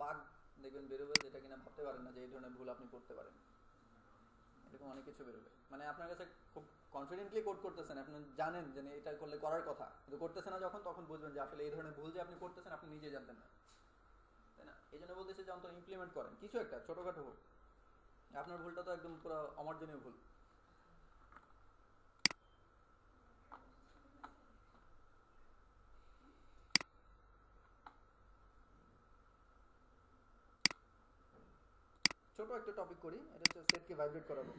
Bug দেখবেন বেরোবে যেটা কিনা ভাবতে পারেন না যে এই ধরনের ভুল আপনি করতে পারেন। এরকম অনেক কিছু বেরোবে, মানে আপনার কাছে খুব কনফিডেন্টলি কোড করতেছেন, আপনি জানেন যে এটা করলে করার কথা, কিন্তু করতেছেন না যখন, তখন বুঝবেন যে আসলে এই ধরনের ভুল যে আপনি করতেছেন আপনি নিজে জানতেন না, তাই না? এই জন্য বলতেছে যে অন্তত ইমপ্লিমেন্ট করেন কিছু একটা, ছোটোখাটো হোক। আপনার ভুলটা তো একদম পুরো অমার্জনীয় ভুল। ছোট একটা টপিক করি, এটা হচ্ছে সেটকে ভাইব্রেট করাবো।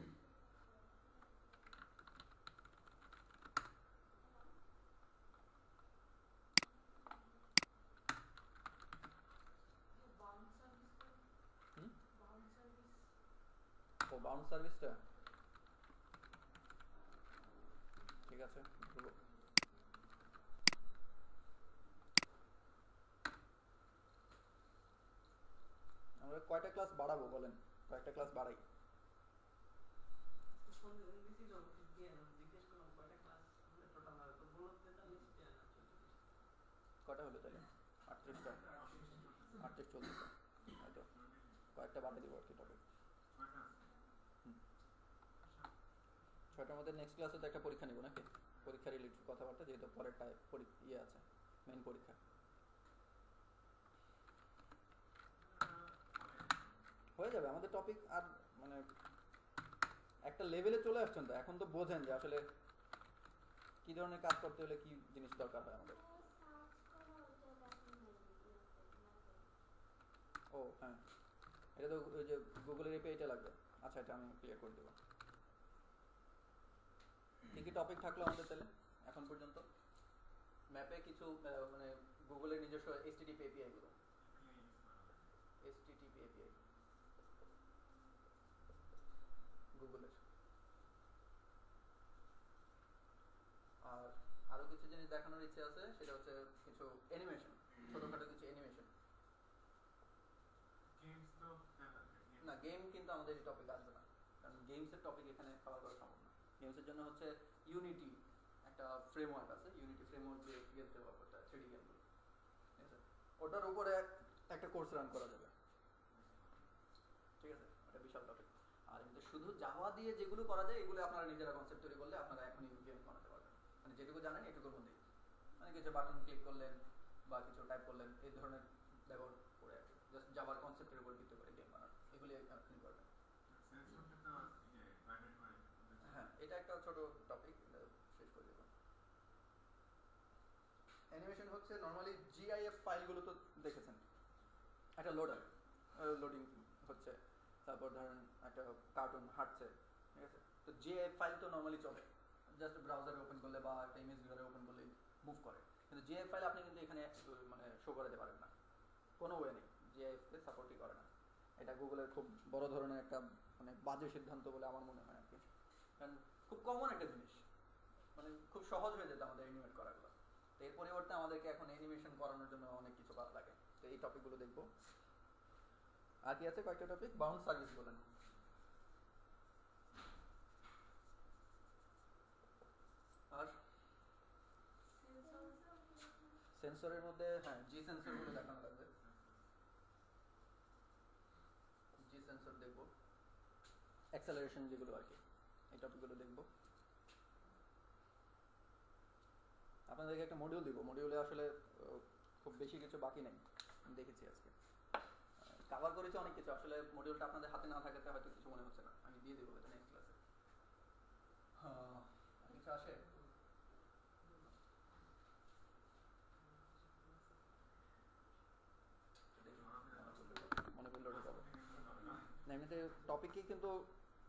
ও বাউন্ড সার্ভিসটা ঠিক আছে, বলবো। আমরা কয়টা ক্লাস বাড়াবো বলেন, কয়েকটা ক্লাস বাড়াই। কয়টা হলো তাহলে? 38টা, 38 চলতেছে হয়তো, কয়েকটা বাড়িয়ে দিব আর কি টপিক। 6টার মধ্যে নেক্সট ক্লাসে তো একটা পরীক্ষা নিব নাকি, পরীক্ষা রিলেটেড কথাবার্তা, যেহেতু পরেরটায় ইয়ে আছে, মেইন পরীক্ষা হয়ে যাবে আমাদের টপিক। আর মানে একটা লেভেলে চলে আসছেন তো, এখন তো বোঝেন যে আসলে কি ধরনের কাজ করতে হলে কি জিনিস দরকার হয় আমাদের। ও হ্যাঁ, এটা তো ওই যে গুগলের এপিআইটা লাগবে। আচ্ছা, এটা আমি ক্লিয়ার করে দেবো। কী কী টপিক থাকলো আমাদের তাহলে এখন পর্যন্ত? ম্যাপে কিছু মানে গুগলের নিজস্ব এইচটিটিপি এপিআই গুলো, এইচটিটিপি এপিআই গুগলের। আর আরও কিছু জিনিস দেখানোর ইচ্ছে আছে, সেটা হচ্ছে কিছু অ্যানিমেশন, ছোটোখাটো কিছু অ্যানিমেশন। না, গেম কিন্তু আমাদের এই টপিক আসবে না, কারণ গেমসের টপিক এখানে কভার করা সম্ভব না। গেমসের জন্য হচ্ছে ইউনিটি একটা ফ্রেমওয়ার্ক আছে, ইউনিটি ফ্রেমওয়ার্ক দিয়ে গেম ডেভেলপ করতে হয়, 3D গেমগুলো, ঠিক আছে? ওটার উপরে একটা কোর্স রান করা যাবে, ঠিক আছে? এটা বিশাল টপিক। আর এমনি শুধু জাভা দিয়ে যেগুলো করা যায় এগুলো আপনারা নিজেরা কনসেপ্ট তৈরি করলে আপনারা এখনই গেম বানাতে পারবেন, মানে যেটুকু জানেন এটুকুর মধ্যেই, মানে কিছু বাটন ক্লিক করলেন বা কিছু টাইপ করলেন, এই ধরনের ব্যবহার করে আর কি, জাস্ট জাভার কনসেপ্টের উপর ভিত্তি করে গেম বানানো, এগুলি আপনি করবেন। হ্যাঁ, এটা একটা ছোট টপিক, শেষ করে দেবো। অ্যানিমেশন হচ্ছে নর্মালি জিআইএফ ফাইলগুলো তো দেখেছেন, একটা লোডার, লোডিং হচ্ছে, তারপর ধরেন একটা কার্টুন হাঁটছে, ঠিক আছে? তো জিআইএফ ফাইল তো নর্মালি চলে, জাস্ট ব্রাউজারে ওপেন করলে বা একটা ইমেজ ভিউয়ারে ওপেন করলে মুভ করে, কিন্তু জিআইএফ ফাইল আপনি কিন্তু এখানে মানে শো করাতে পারেন না, কোনো ওয়ে নেই, জিআইএফকে সাপোর্টই করে না। এটা গুগলের খুব বড় ধরনের একটা মানে বাজে সিদ্ধান্ত বলে আমার মনে হয় আর কি, কারণ খুব কমন একটা জিনিস, মানে খুব সহজ হয়ে যেত আমাদের অ্যানিমেট করাগুলো। তো এর পরিবর্তে আমাদেরকে এখন অ্যানিমেশন করানোর জন্য অনেক কিছু করা লাগে, তো এই টপিকগুলো দেখবো। আর কি আছে কয়েকটা টপিক? বাউন্ড সার্ভিস বলেন। আর সেন্সরের মধ্যে হ্যাঁ জি সেন্সরগুলো দেখানো লাগবে, জি সেন্সর দেখবো, অ্যাক্সেলারেশন যেগুলো আর কি, এই টপিকগুলো দেখবো। আপনাদেরকে একটা মডিউল দিব, মডিউলে আসলে খুব বেশি কিছু বাকি নেই, আমি দেখেছি আজকে কাভার করেছি অনেক কিছু, আসলে মডিউলটা আপনাদের হাতে না থাকাতে হয়তো কিছু মনে হচ্ছে না, আমি দিয়ে দেবো এটা নেক্সট ক্লাসে। হ্যাঁ, কিছু আসে মনে করলে ওটা যাবে না, এমনিতে টপিকই কিন্তু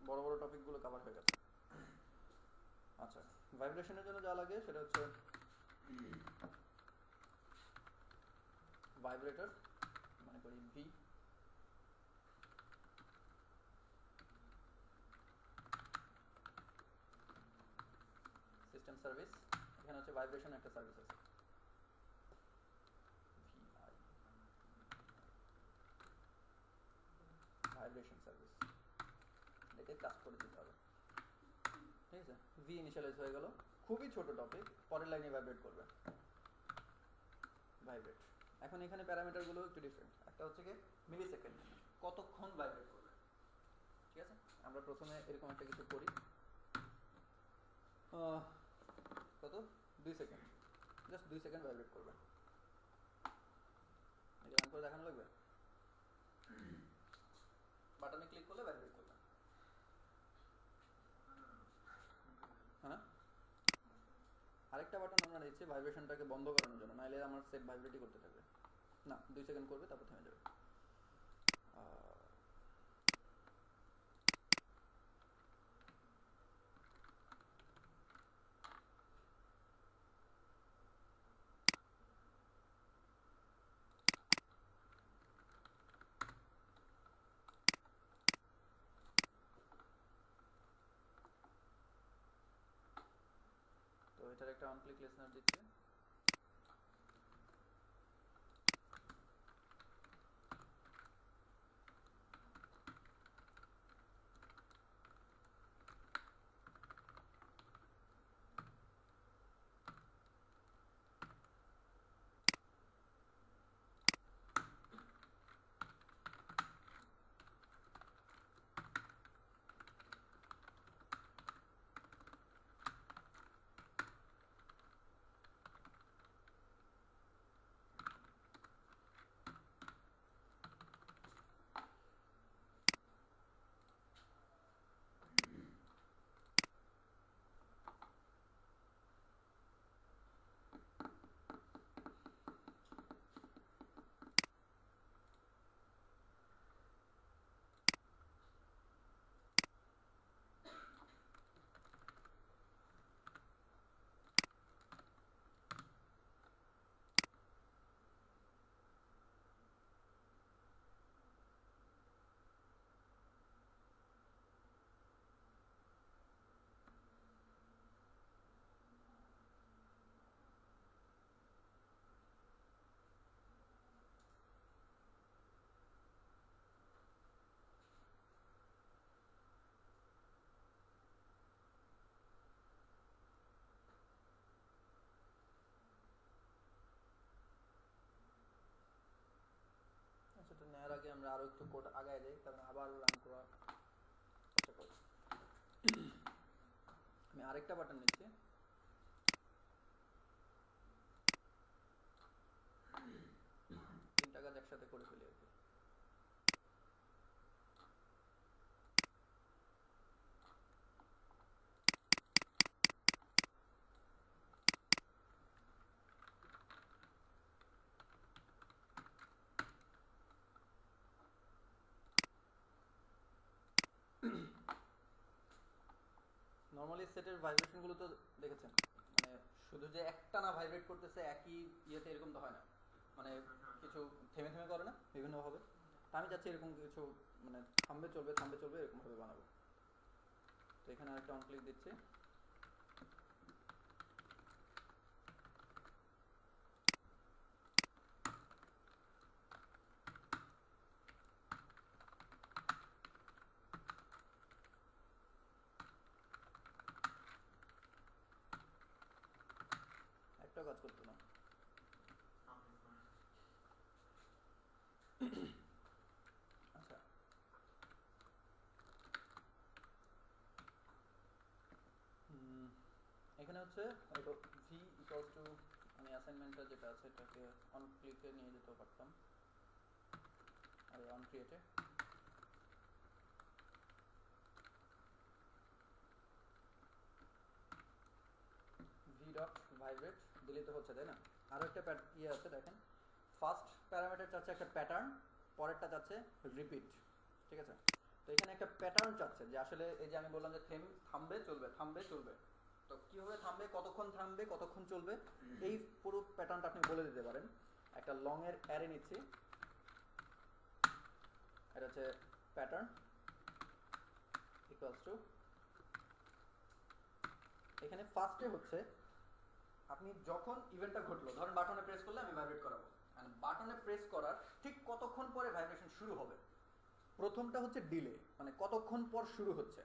বড় বড় টপিকগুলো কাভার হয়ে গেছে। আচ্ছা, ভাইব্রেশনের জন্য যা লাগে সেটা হচ্ছে ভাইব্রেটর, মনে করি ভি, সিস্টেম সার্ভিস, এখানে হচ্ছে ভাইব্রেশন একটা সার্ভিস আছে, ভিআই, ভাইব্রেশন সার্ভিস, এটাকে কাজ করে দিতে হবে, ঠিক আছে? ভি ইনিশিয়ালাইজ হয়ে গেল, খুবই ছোট টপিক, পরের লাইনে ভাইব্রেট করবে, ভাইব্রেট। এখন এখানে প্যারামিটারগুলো একটু ডিফারেন্ট, একটা একটা হচ্ছে কি মিলি সেকেন্ড, কতক্ষণ ভাইব্রেট করবে। ঠিক আছে, আমরা প্রথমে এরকম একটা কিছু করি, কত 2 সেকেন্ড, জাস্ট 2 সেকেন্ড ভাইব্রেট করবে। এটা রান করে দেখানো লাগবে, বাটনে ক্লিক করলে ভাইব্রেট করবে। হ্যাঁ, আরেকটা বাটন আমরা দিচ্ছি ভাইব্রেশনটাকে বন্ধ করানোর জন্য, নাহলে আমার সেট ভাইব্রেটই করতে থাকবে। না, 2 সেকেন্ড করবে তারপর থেমে যাবে। তো এটার একটা অন ক্লিক লিসনার দিচ্ছি। সেটা নেওয়ার আগে আমরা আরো একটু কোড আগায় যাই, কারণ আবার রান করা চেষ্টা করি। আমি আরেকটা বাটন নিচ্ছি, তিনটা কাজ একসাথে করে ফেলি আর কি। নর্মালি সেটের ভাইব্রেশনগুলো তো দেখেছেন, মানে শুধু যে একটা না ভাইব্রেট করতেছে একই ইয়েতে, এরকম তো হয় না, মানে কিছু থেমে থেমে করে না বিভিন্নভাবে। তা আমি চাচ্ছি এরকম কিছু, মানে থামবে চলবে থামবে চলবে এরকমভাবে বানাবো। তো এখানে আরেকটা অন ক্লিক দিচ্ছি। একটা কাজ করতো না। আচ্ছা, এখানে হচ্ছে হয়তো ভি ইকুয়ালস টু, আমি অ্যাসাইনমেন্টটা যেটা আছে এটাকে অন ক্লিকে নিয়ে যেতে পারতাম, আর অন ক্রিয়েটে ভি ডট ভাইব্রেট দিলে তো হচ্ছে, তাই না? আরও একটা ইয়ে আছে দেখেন, ফার্স্ট প্যারামিটার চাচ্ছে একটা প্যাটার্ন, পরেরটা চাচ্ছে রিপিট। ঠিক আছে, তো এখানে একটা প্যাটার্ন চাচ্ছে যে আসলে এই যে আমি বললাম যে থামবে চলবে থামবে চলবে, তো কীভাবে থামবে, কতক্ষণ থামবে, কতক্ষণ চলবে, এই পুরো প্যাটার্নটা আপনি বলে দিতে পারেন। একটা লং এর অ্যারে নিচ্ছি, এটা হচ্ছে প্যাটার্ন ইকুয়ালস টু, এখানে ফার্স্টে হচ্ছে আপনি যখন ইভেন্টটা ঘটলো, ধরেন বাটনে প্রেস করলে আমি ভাইব্রেট করাবো, বাটনে প্রেস করার ঠিক কতক্ষণ পরে ভাইব্রেশন শুরু হবে। প্রথমটা হচ্ছে ডিলে, মানে কতক্ষণ পর শুরু হচ্ছে।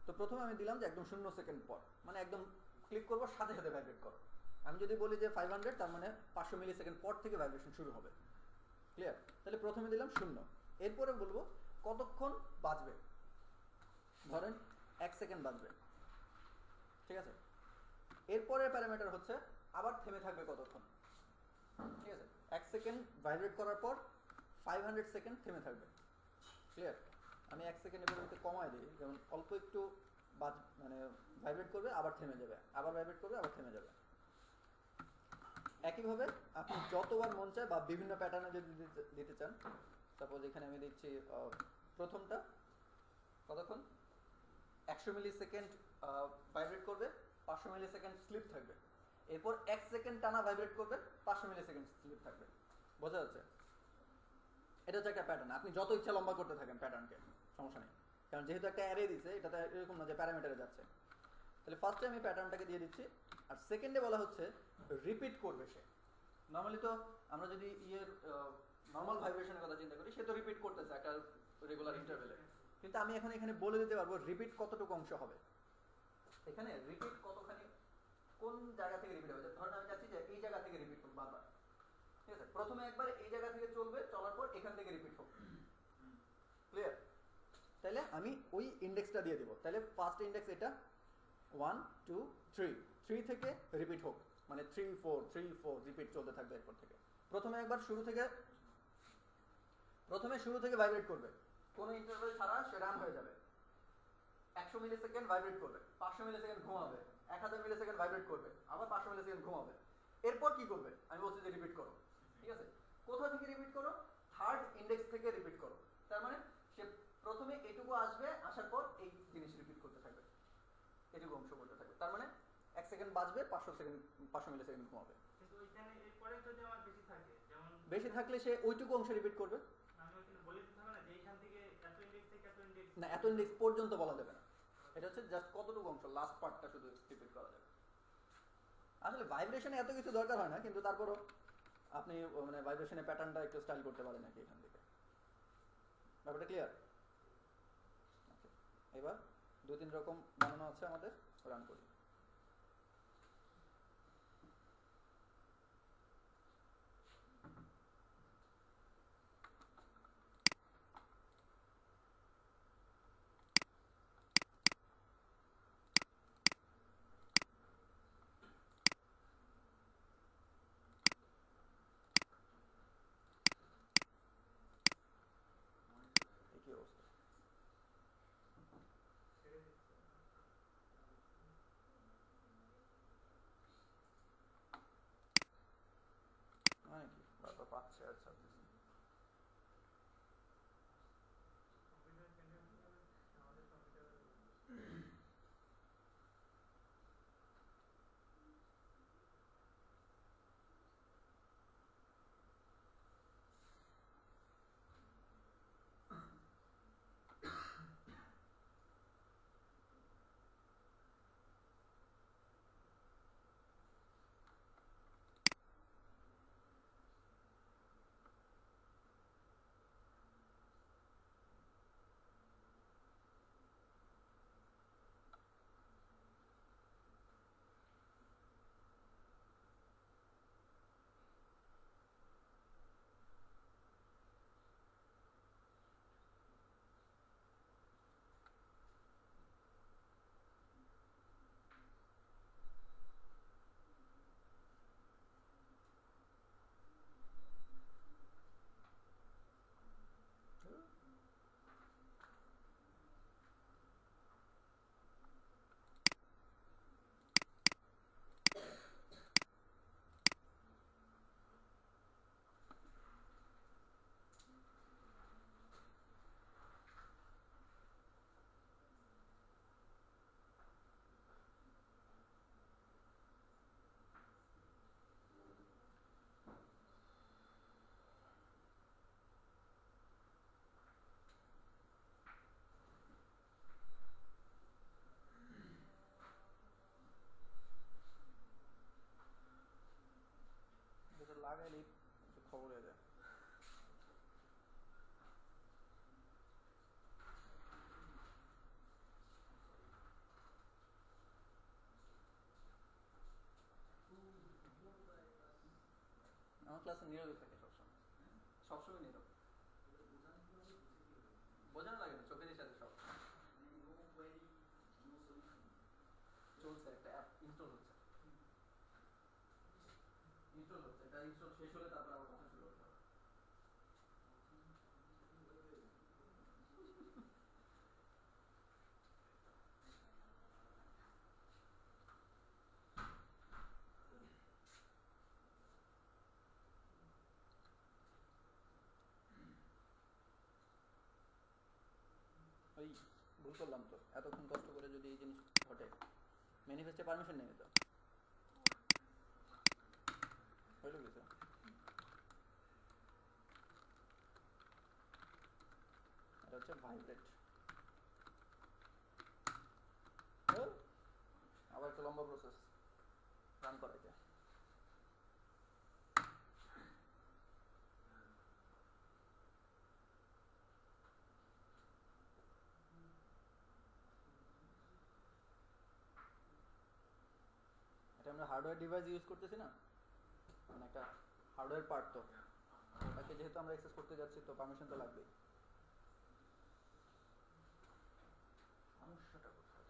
তো প্রথমে আমি দিলাম যে একদম 0 সেকেন্ড পর, মানে একদম ক্লিক করবো সাথে সাথে ভাইব্রেট করো। আমি যদি বলি যে 500, তার মানে 500 মিলি সেকেন্ড পর থেকে ভাইব্রেশন শুরু হবে। ক্লিয়ার? তাহলে প্রথমে দিলাম 0, এরপরে বলবো কতক্ষণ বাজবে, ধরেন 1 সেকেন্ড বাজবে, ঠিক আছে? এরপরের প্যারামিটার হচ্ছে আবার থেমে থাকবে কতক্ষণ, ঠিক আছে? 1 সেকেন্ড ভাইব্রেট করার পর 500 সেকেন্ড থেমে থাকবে, ক্লিয়ার? আমি 1 সেকেন্ড এবার কমায় দিই, যেমন অল্প একটু মানে ভাইব্রেট করবে আবার থেমে যাবে, আবার ভাইব্রেট করবে আবার থেমে যাবে। একইভাবে আপনি যতবার মন চায় বা বিভিন্ন প্যাটার্নে যদি দিতে চান, সাপোজ এখানে আমি দিচ্ছি প্রথমটা কতক্ষণ 100 মিলি সেকেন্ড ভাইব্রেট করবে, 500 মিলি সেকেন্ড স্লিপ থাকবে, এরপর 1 সেকেন্ড টানা ভাইব্রেট করবে, 500 মিলি সেকেন্ড স্লিপ থাকবে। বোঝা যাচ্ছে? এটা হচ্ছে একটা প্যাটার্ন, আপনি যত ইচ্ছা লম্বা করতে থাকেন প্যাটার্নকে, সমস্যা নেই, কারণ যেহেতু একটা অ্যারে দিছে এটাতে এরকম না যে প্যারামিটারে যাচ্ছে। তাহলে ফার্স্টে আমি প্যাটার্নটাকে দিয়ে দিচ্ছি, আর সেকেন্ডে বলা হচ্ছে রিপিট করবে সে। নর্মালি তো আমরা যদি নর্মাল ভাইব্রেশনের কথা চিন্তা করি, সে তো রিপিট করতেছে একটা রেগুলার ইন্টারভেলে, কিন্তু আমি এখন এখানে বলে দিতে পারবো রিপিট কতটুকু অংশ হবে, এখানে রিপিট কতখানি, কোন জায়গা থেকে রিপিট হবে। ধরেন আমি চাচ্ছি যে এই জায়গা থেকে রিপিট করবো বারবার, ঠিক আছে? প্রথমে একবার এই জায়গা থেকে চলবে, চলার পর এখান থেকে রিপিট হবে, ক্লিয়ার? তাহলে আমি ওই ইন্ডেক্সটা দিয়ে দিব। তাহলে ফার্স্ট ইন্ডেক্স এটা 1 2 3, 3 থেকে রিপিট হোক, মানে 3 4 3 4 রিপিট চলতে থাকবে এরপর থেকে। প্রথমে একবার শুরু থেকে ভাইব্রেট করবে, কোনো ইন্টারভেল ছাড়া সে রান হয়ে যাবে। 100 মিলি সেকেন্ড ভাইব্রেট করবে, 500 মিলি সেকেন্ড ঘুমাবে, 1000 মিলি সেকেন্ড ভাইব্রেট করবে, আবার 500 মিলি সেকেন্ড ঘুমাবে। এরপর কি করবে? আমি বলছি যে রিপিট করো, ঠিক আছে? কোথা থেকে রিপিট করো? থার্ড ইন্ডেক্স থেকে রিপিট করো। তার মানে সে প্রথমে এটুকু আসবে, আসার পর এই জিনিস রিপিট করতে থাকবে, এটুকু অংশ করতে থাকবে। তার মানে 1 সেকেন্ড বাজবে, 500 মিলি সেকেন্ড ঘুমাবে। কিন্তু ওইখানে এরপরে যদি আমার বেশি থাকে, যেমন বেশি থাকলে সে ওইটুকু অংশ রিপিট করবে। আমি ওইখানে বলে দিতে হবে না যে এইখান থেকে এত ইন্ডেক্স থেকে এত ইন্ডেক্স, না, এত ইন্ডেক্স পর্যন্ত বলা যাবে না, এটা হচ্ছে জাস্ট কতটুকু অংশ, লাস্ট পার্টটা শুধু রিপিট করা যাবে। আসলে ভাইব্রেশনে এত কিছু দরকার হয় না, কিন্তু তারপরও আপনি মানে ভাইব্রেশনের প্যাটার্নটা একটু স্টাইল করতে পারেন নাকি এখান থেকে। ব্যাপারটা ক্লিয়ার? এবার 2-3 রকম বানানো আছে আমাদের, রান করি। কি অবস্থা? মানে কি বারবার পাচ্ছে আর ছাড়তেছে। আমাদের কম্পিউটার লাগাইলেই খবর হয়ে যায়। আমার ক্লাসে নীরবে থাকে সবসময়, সবসময় নীরব। বোঝানো লাগে না, চোখের সাথে সব চলছে। একটা অ্যাপ ইনস্টল হচ্ছে, এটা ইনস্টল শেষ হলে তারপর আবার কথা শুরু করতে হবে। ওই ভুল করলাম তো, এতক্ষণ কষ্ট করে যদি এই জিনিস ঘটে, ম্যানিফেস্টে পারমিশন নেই তো হইল কিছু। এটা হচ্ছে ভাইব্রেট। আবার একটা লম্বা প্রসেস রান করাইতে। এটা আমরা হার্ডওয়্যার ডিভাইস ইউজ করতেছি না, মানে একটা হার্ডওয়্যার পার্ট, তো ওটাকে যেহেতু আমরা অ্যাক্সেস করতে যাচ্ছি তো পারমিশন তো লাগবেই। সমস্যাটা কোথায়?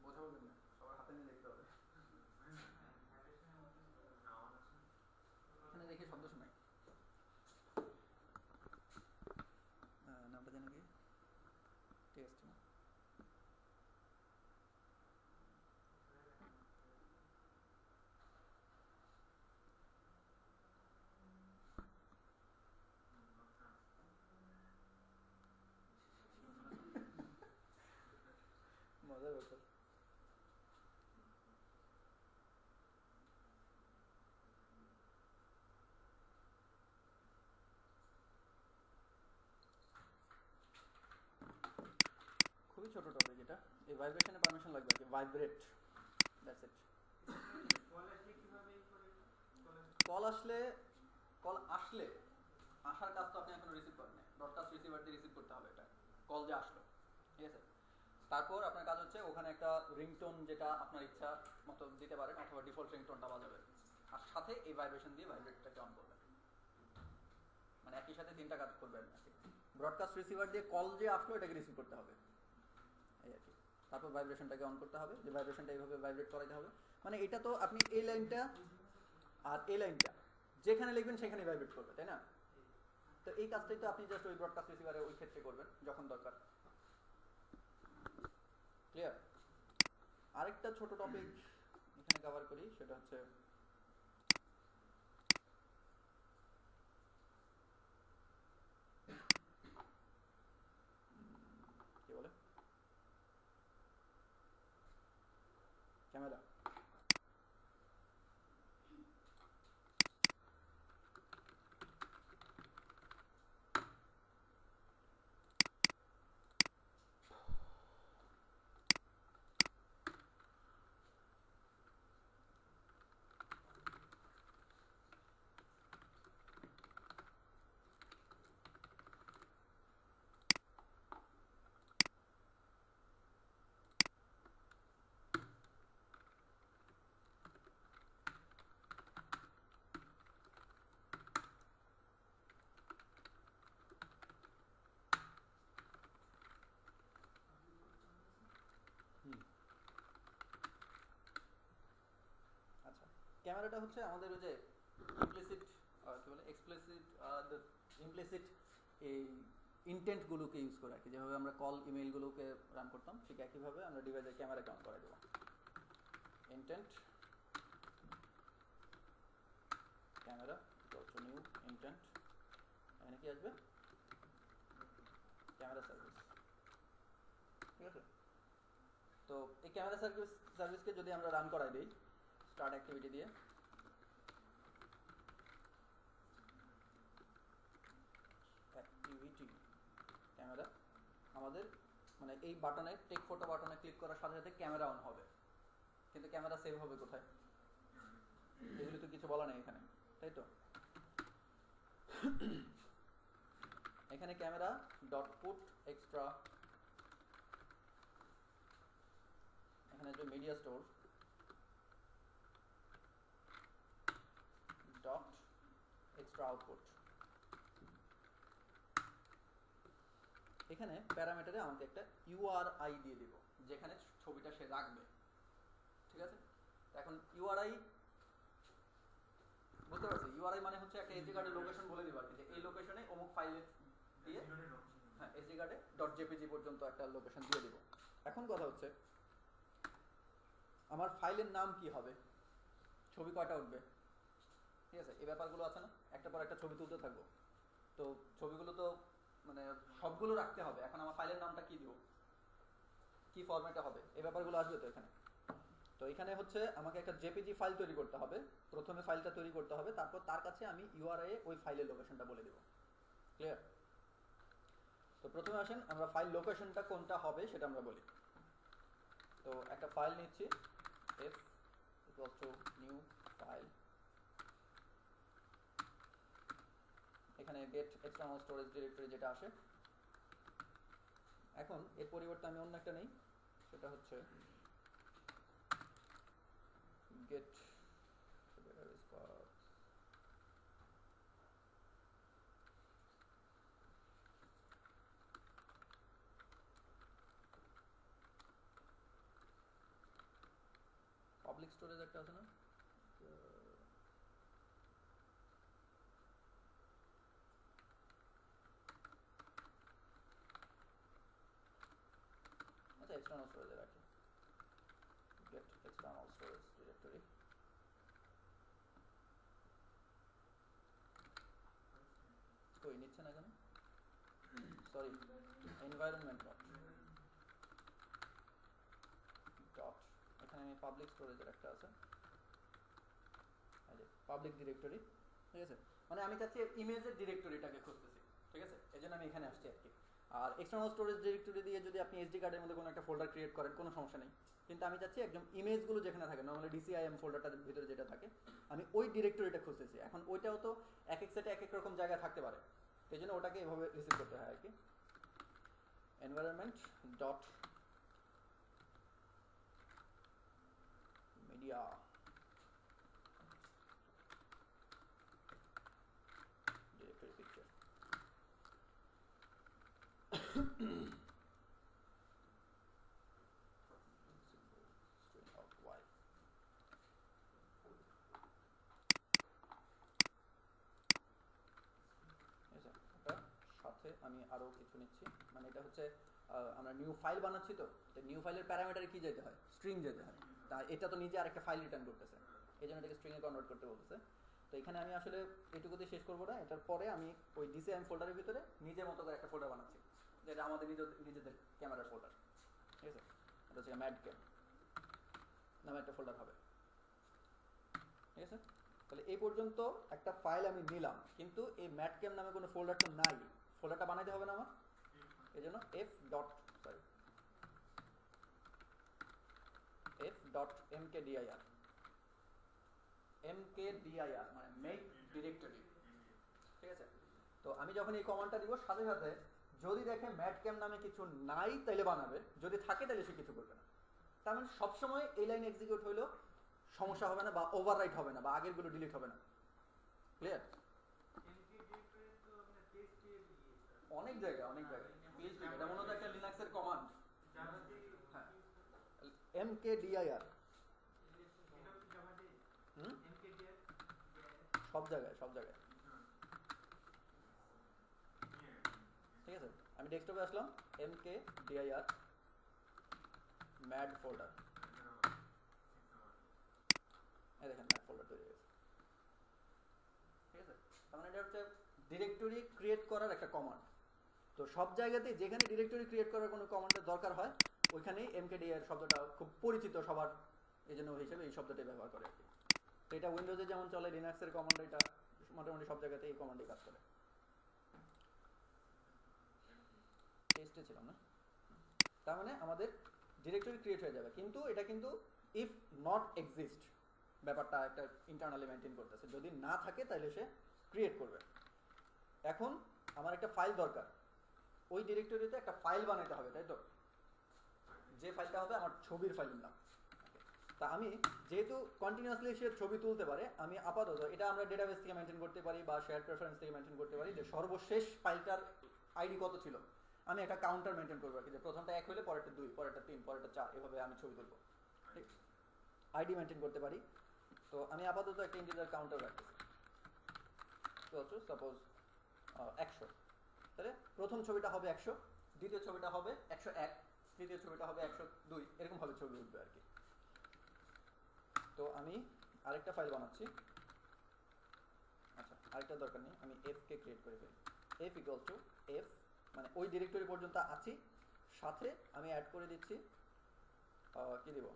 বোঝা বলবেন না, সবার হাতে নিয়ে দেখতে হবে। এখানে দেখে শব্দ শোনাই। নামটা জানি কি? টেস্ট না? মজার ব্যাপার। খুবই ছোট টপিক এটা। এই ভাইব্রেশনে পারমিশন লাগবে আর কি, ভাইব্রেট, দ্যাটস ইট। কল আসলে, কল আসলে আসার কাজ তো আপনি এখনো রিসিভ করেন না, ব্রডকাস্ট রিসিভার দিয়ে রিসিভ করতে হবে এটা, কল যে আসলো, ঠিক আছে। তারপর আপনার কাজ হচ্ছে ওখানে একটা রিংটোন যেটা আপনার ইচ্ছা মতো দিতে পারেন, অথবা ডিফল্ট রিংটোনটা বাজাবেন, আর সাথে এই ভাইব্রেশন দিয়ে ভাইব্রেটটাকে অন করবেন। মানে একই সাথে তিনটা কাজ করবেন। ব্রডকাস্ট রিসিভার দিয়ে কল যে আসলো এটাকে রিসিভ করতে হবে, এই আর কি। তারপর ভাইব্রেশনটাকে অন করতে হবে, যে ভাইব্রেশনটা এইভাবে ভাইব্রেট করাইতে হবে। মানে এটা তো আপনি এই লাইনটা আর এই লাইনটা যেখানে লিখবেন সেখানেই ভাইব্রেট করবে, তাই না? তো এই কাজটাই তো আপনি জাস্ট ওই ব্রডকাস্ট রিসিভারে ওই ক্ষেত্রে করবেন যখন দরকার। ক্লিয়ার? আরেকটা ছোট টপিক এখানে কভার করি, সেটা হচ্ছে কি বলে, ক্যামেরা। ক্যামেরাটা হচ্ছে আমাদের ওই যে ইমপ্লিসিট কি বলে এক্সপ্লিসিট ইমপ্লিসিট এই ইন্টেন্টগুলোকে ইউজ করে আর কি, যেভাবে আমরা কল ইমেইলগুলোকে রান করতাম ঠিক একইভাবে আমরা ডিভাইসের ক্যামেরাকে অন করে দেবো। ইন্টেন্ট ক্যামেরা নিউ ইন্টেন্ট, এখানে কি আসবে ক্যামেরা সার্ভিস, ঠিক আছে। তো এই ক্যামেরা সার্ভিসকে যদি আমরা রান করাই দিই স্টার্ট অ্যাক্টিভিটি দিয়ে, অ্যাক্টিভিটি ক্যামেরা, আমাদের মানে এই বাটনে টেক ফটো বাটনে ক্লিক করার সাথে সাথে ক্যামেরা অন হবে, কিন্তু ক্যামেরা সেভ হবে কোথায়? এগুলো তো কিছু বলা নেই এখানে, তাই তো। এখানে ক্যামেরা ডট পুট এক্সট্রা, এখানে যে media store dot extra output, এখানে প্যারামিটারে আমাকে একটা ইউআরআই দিয়ে দিব যেখানে ছবিটা সে রাখবে, ঠিক আছে। এখন ইউআরআই বুঝতে পারছি, ইউআরআই মানে হচ্ছে একটা এসডি কার্ডের লোকেশন বলে দিব আর কি, যে এই লোকেশনে অমুক ফাইলে দিয়ে, হ্যাঁ এসডি কার্ডে ডট জেপিজি পর্যন্ত একটা লোকেশন দিয়ে দিব। এখন কথা হচ্ছে আমার ফাইলের নাম কি হবে, ছবি কয়টা উঠবে, ঠিক আছে, এই ব্যাপারগুলো আছে না, একটা পর একটা ছবি তুলতে থাকবো, তো ছবিগুলো তো মানে সবগুলো রাখতে হবে। এখন আমার ফাইলের নামটা কি দিব, কি ফরম্যাটে হবে, এই ব্যাপারগুলো আসবে তো এখানে। তো এখানে হচ্ছে আমাকে একটা জেপিজি ফাইল তৈরি করতে হবে, প্রথমে ফাইলটা তৈরি করতে হবে, তারপর তার কাছে আমি ইউআরআই ওই ফাইলের লোকেশনটা বলে দেব, ক্লিয়ার। তো প্রথমে আসেন আমরা ফাইল লোকেশনটা কোনটা হবে সেটা আমরা বলি। তো একটা ফাইল নিচ্ছি, f equals to new file, এখানে get external storage directory যেটা আসে। এখন এর পরিবর্তে আমি অন্য একটা নেই, সেটা হচ্ছে get পাবলিক স্টোরেজ একটা আছে না, আচ্ছা এক্সটার্নাল স্টোরেজে রাখি, get external storage directory, কই নিচ্ছে না কেন, সরি এনভায়রনমেন্ট ডট, এখানে আমি পাবলিক স্টোরেজের একটা আছে, এই যে পাবলিক ডিরেক্টরি, ঠিক আছে। মানে আমি চাচ্ছি ইমেজের ডিরেক্টরিটাকে খুঁজতেছি, ঠিক আছে, এই জন্য আমি এখানে আসছি আর কি। আর এক্সটার্নাল স্টোরেজ ডিরেক্টরি দিয়ে যদি আপনি এসডি কার্ডের মধ্যে কোনো একটা ফোল্ডার ক্রিয়েট করেন কোনো সমস্যা নেই, কিন্তু আমি চাচ্ছি একদম ইমেজগুলো যেখানে থাকে নর্মালি ডিসিআইএম ফোল্ডারটার ভিতরে যেটা থাকে আমি ওই ডিরেক্টরিটা খুঁজতেছি। এখন ওইটাও তো এক এক সেটে এক এক রকম জায়গায় থাকতে পারে, সেই জন্য ওটাকে এভাবে রিসিভ করতে হয় আর কি। Environment dot media directory picture, সাথে আমি আরো কিছু নিচ্ছি, মানে এটা হচ্ছে আমরা নিউ ফাইল বানাচ্ছি, তো নিউ ফাইলের প্যারামিটারে কি যেতে হয়, স্ট্রিং যেতে হয়, তা এটা তো নিজে আরেকটা ফাইল রিটার্ন করতেছে, এই জন্য এটাকে স্ট্রিংয়ে কনভার্ট করতে বলতেছে। তো এখানে আমি আসলে এইটুকুতে শেষ করবো না, এটার পরে আমি ওই ডিসিআইএম ফোল্ডারের ভিতরে নিজের মতো করে একটা ফোল্ডার বানাচ্ছি, যেটা আমাদের নিজেদের ক্যামেরার ফোল্ডার, ঠিক আছে, এটা হচ্ছে ম্যাড ক্যাম নামে একটা ফোল্ডার হবে, ঠিক আছে। তাহলে এই পর্যন্ত একটা ফাইল আমি নিলাম, কিন্তু এই ম্যাড ক্যাম নামে কোনো ফোল্ডার তো নাই, ফোল্ডারটা বানাইতে হবে না আমার, এই জন্য f ডট mkdir মানে মেক ডিরেক্টরি, ঠিক আছে। তো আমি যখন এই কমান্ডটা দিব সাথে সাথে যদি দেখে ম্যাড ক্যাম নামে কিছু নাই তাইলে বানাবে, যদি থাকে তাহলে সে কিছু করবে না। তার মানে সবসময় এই লাইন এক্সিকিউট হইলেও সমস্যা হবে না, বা ওভাররাইট হবে না, বা আগেরগুলো ডিলিট হবে না, ক্লিয়ার। অনেক জায়গায় PHP, এটা মনে হয় একটা লিনাক্সের কমান্ড, হ্যাঁ mkdir, সব জায়গায় ঠিক আছে। আমি ডেস্কটপে আসলাম, mkdir ম্যাড ফোল্ডার, এই দেখেন ম্যাড ফোল্ডার তৈরি হয়েছে। ঠিক আছে, তার মানে এটা হচ্ছে ডিরেক্টরি ক্রিয়েট করার একটা কমান্ড। তো সব জায়গাতেই যেখানে ডিরেক্টরি ক্রিয়েট করার কোনো কমান্ডের দরকার হয় ওইখানেই mkdir শব্দটা খুব পরিচিত সবার, এই জন্য হিসেবে এই শব্দটাই ব্যবহার করে আর কি। তো এটা উইন্ডোজে যেমন চলে, লিনাক্সের কমান্ড, এটা মোটামুটি সব জায়গাতে এই কমান্ডই কাজ করে। টেস্টে ছিলাম না, তার মানে আমাদের ডিরেক্টরি ক্রিয়েট হয়ে যাবে, কিন্তু এটা কিন্তু ইফ নট এক্সিস্ট ব্যাপারটা একটা ইন্টারনালি মেনটেন করতেছে, যদি না থাকে তাহলে সে ক্রিয়েট করবে। এখন আমার একটা ফাইল দরকার, ওই ডিরেক্টরিতে একটা ফাইল বানাতে হবে, তাই তো? যে ফাইলটা হবে আমার ছবির ফাইলের নাম। তা আমি যেহেতু কন্টিনিউয়াসলি সে ছবি তুলতে পারে, আমি আপাতত এটা আমরা ডেটাবেস থেকে মেনটেন করতে পারি বা শেয়ার প্রেফারেন্স থেকে মেনটেন করতে পারি যে সর্বশেষ ফাইলটার আইডি কত ছিল। আমি একটা কাউন্টার মেনটেন করবো আর কি, যে প্রথমটা 1 হলে পরেরটা 2, পরেরটা 3, পরেরটা 4, এভাবে আমি ছবি তুলবো। ঠিক, আইডি মেনটেন করতে পারি। তো আমি আপাতত একটা ইন্টিজার কাউন্টার রাখতেছি, তো সাপোজ 100, তাহলে প্রথম ছবিটা হবে 100, দ্বিতীয় ছবিটা হবে 101, তৃতীয় ছবিটা হবে 102, এরকম ভাবে ছবি উঠবে আর কি। তো আমি আরেকটা ফাইল বানাচ্ছি, আচ্ছা আরেকটা দরকার নেই, আমি f কে ক্রিয়েট করে ফেলি। f ইকুয়ালস টু f মানে ওই ডিরেক্টরি পর্যন্ত আছি, সাথে আমি অ্যাড করে দিচ্ছি কি দিব,